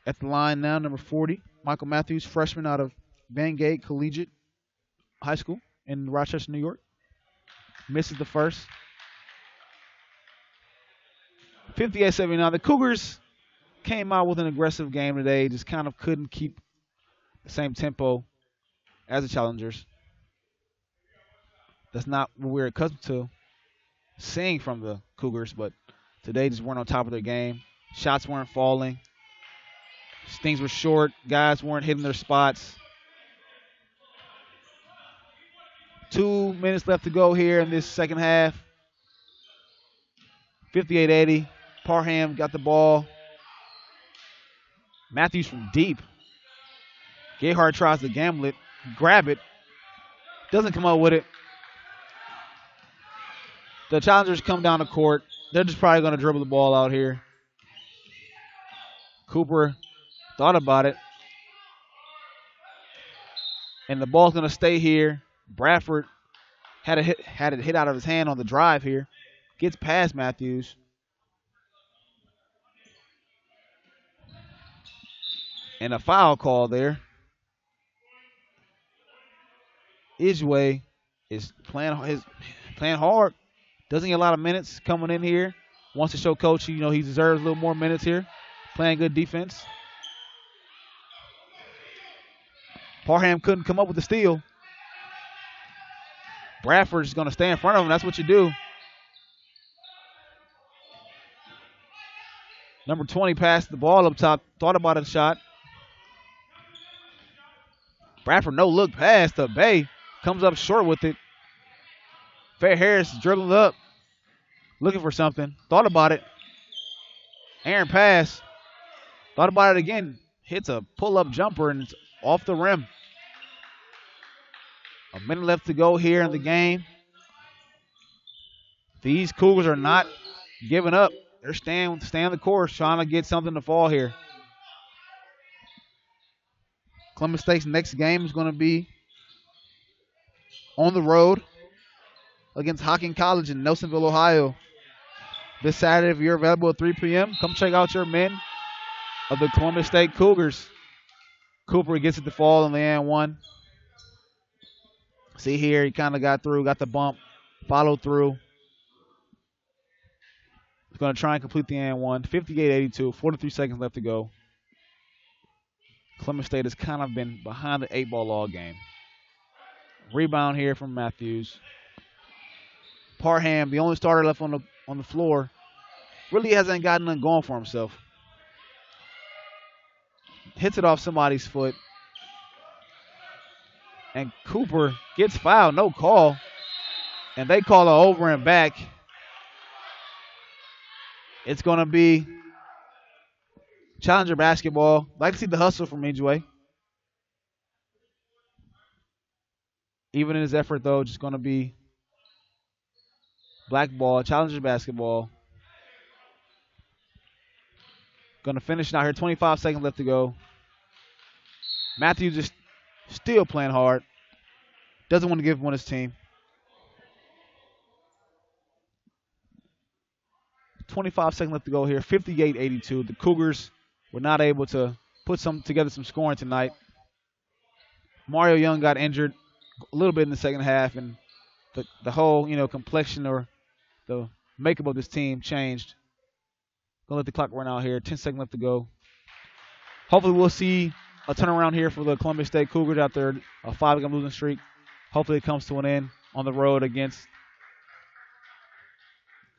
At the line now, number 40, Michael Matthews, freshman out of Van Gate Collegiate High School in Rochester, New York. Misses the first. 58-79. The Cougars came out with an aggressive game today. Just kind of couldn't keep the same tempo as the Challengers. That's not what we're accustomed to seeing from the Cougars, but today just weren't on top of their game. Shots weren't falling. Things were short. Guys weren't hitting their spots. 2 minutes left to go here in this second half. 58-80. Parham got the ball. Matthews from deep. Gayhart tries to gamble it, grab it. Doesn't come up with it. The Challengers come down the court. They're just probably going to dribble the ball out here. Cooper thought about it. And the ball's going to stay here. Bradford had it hit out of his hand on the drive here. Gets past Matthews. And a foul call there. Isway is playing hard. Doesn't get a lot of minutes coming in here. Wants to show coach, he deserves a little more minutes here. Playing good defense. Parham couldn't come up with the steal. Bradford's going to stay in front of him. That's what you do. Number 20 passed the ball up top. Thought about a shot. Bradford no look pass to Bay. Comes up short with it. Fair Harris dribbling up. Looking for something. Thought about it. Aaron pass. Thought about it again. Hits a pull-up jumper and it's off the rim. A minute left to go here in the game. These Cougars are not giving up. They're staying the course, trying to get something to fall here. Columbus State's next game is going to be on the road against Hocking College in Nelsonville, Ohio. This Saturday, if you're available at 3 p.m., come check out your men of the Columbus State Cougars. Cooper gets it to fall in the and one. See here, he kind of got through, got the bump, followed through. He's going to try and complete the and one. 58-82, 43 seconds left to go. Columbus State has kind of been behind the 8-ball all game. Rebound here from Matthews. Parham, the only starter left on the floor, really hasn't gotten nothing going for himself. Hits it off somebody's foot. And Cooper gets fouled, no call. And they call it over and back. It's going to be Challenger basketball. Like to see the hustle from Midway. Even in his effort, though, just going to be black ball, Challenger basketball. Going to finish now here. 25 seconds left to go. Matthews just still playing hard. Doesn't want to give one his team. 25 seconds left to go here. 58-82. The Cougars were not able to put together some scoring tonight. Mario Young got injured a little bit in the second half, and the whole complexion or the makeup of this team changed. Gonna let the clock run out here. 10 seconds left to go. Hopefully we'll see a turnaround here for the Columbus State Cougars after a 5-game losing streak. Hopefully it comes to an end on the road against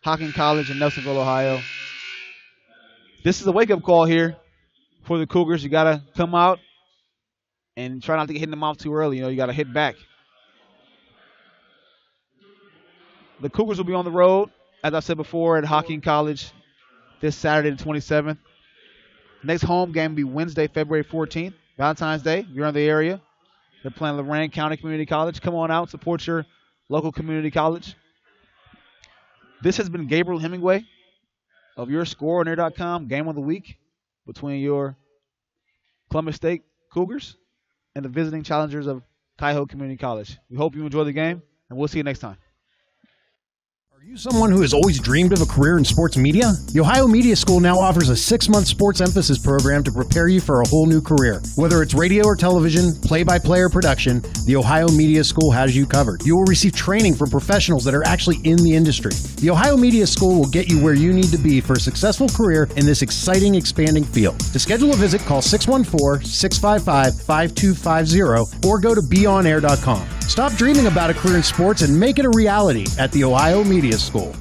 Hocking College in Nelsonville, Ohio. This is a wake-up call here for the Cougars. You got to come out and try not to get hit in the mouth too early. You got to hit back. The Cougars will be on the road, as I said before, at Hocking College this Saturday the 27th. Next home game will be Wednesday, February 14th, Valentine's Day. If you're in the area, they're playing Lorain County Community College. Come on out, support your local community college. This has been Gabriel Hemingway of your ScoreOnAir.com Game of the Week between your Columbus State Cougars and the visiting challengers of Cuyahoga Community College. We hope you enjoy the game, and we'll see you next time. Are you someone who has always dreamed of a career in sports media? The Ohio Media School now offers a 6-month sports emphasis program to prepare you for a whole new career. Whether it's radio or television, play-by-play or production, the Ohio Media School has you covered. You will receive training from professionals that are actually in the industry. The Ohio Media School will get you where you need to be for a successful career in this exciting, expanding field. To schedule a visit, call 614-655-5250 or go to beonair.com. Stop dreaming about a career in sports and make it a reality at the Ohio Media School.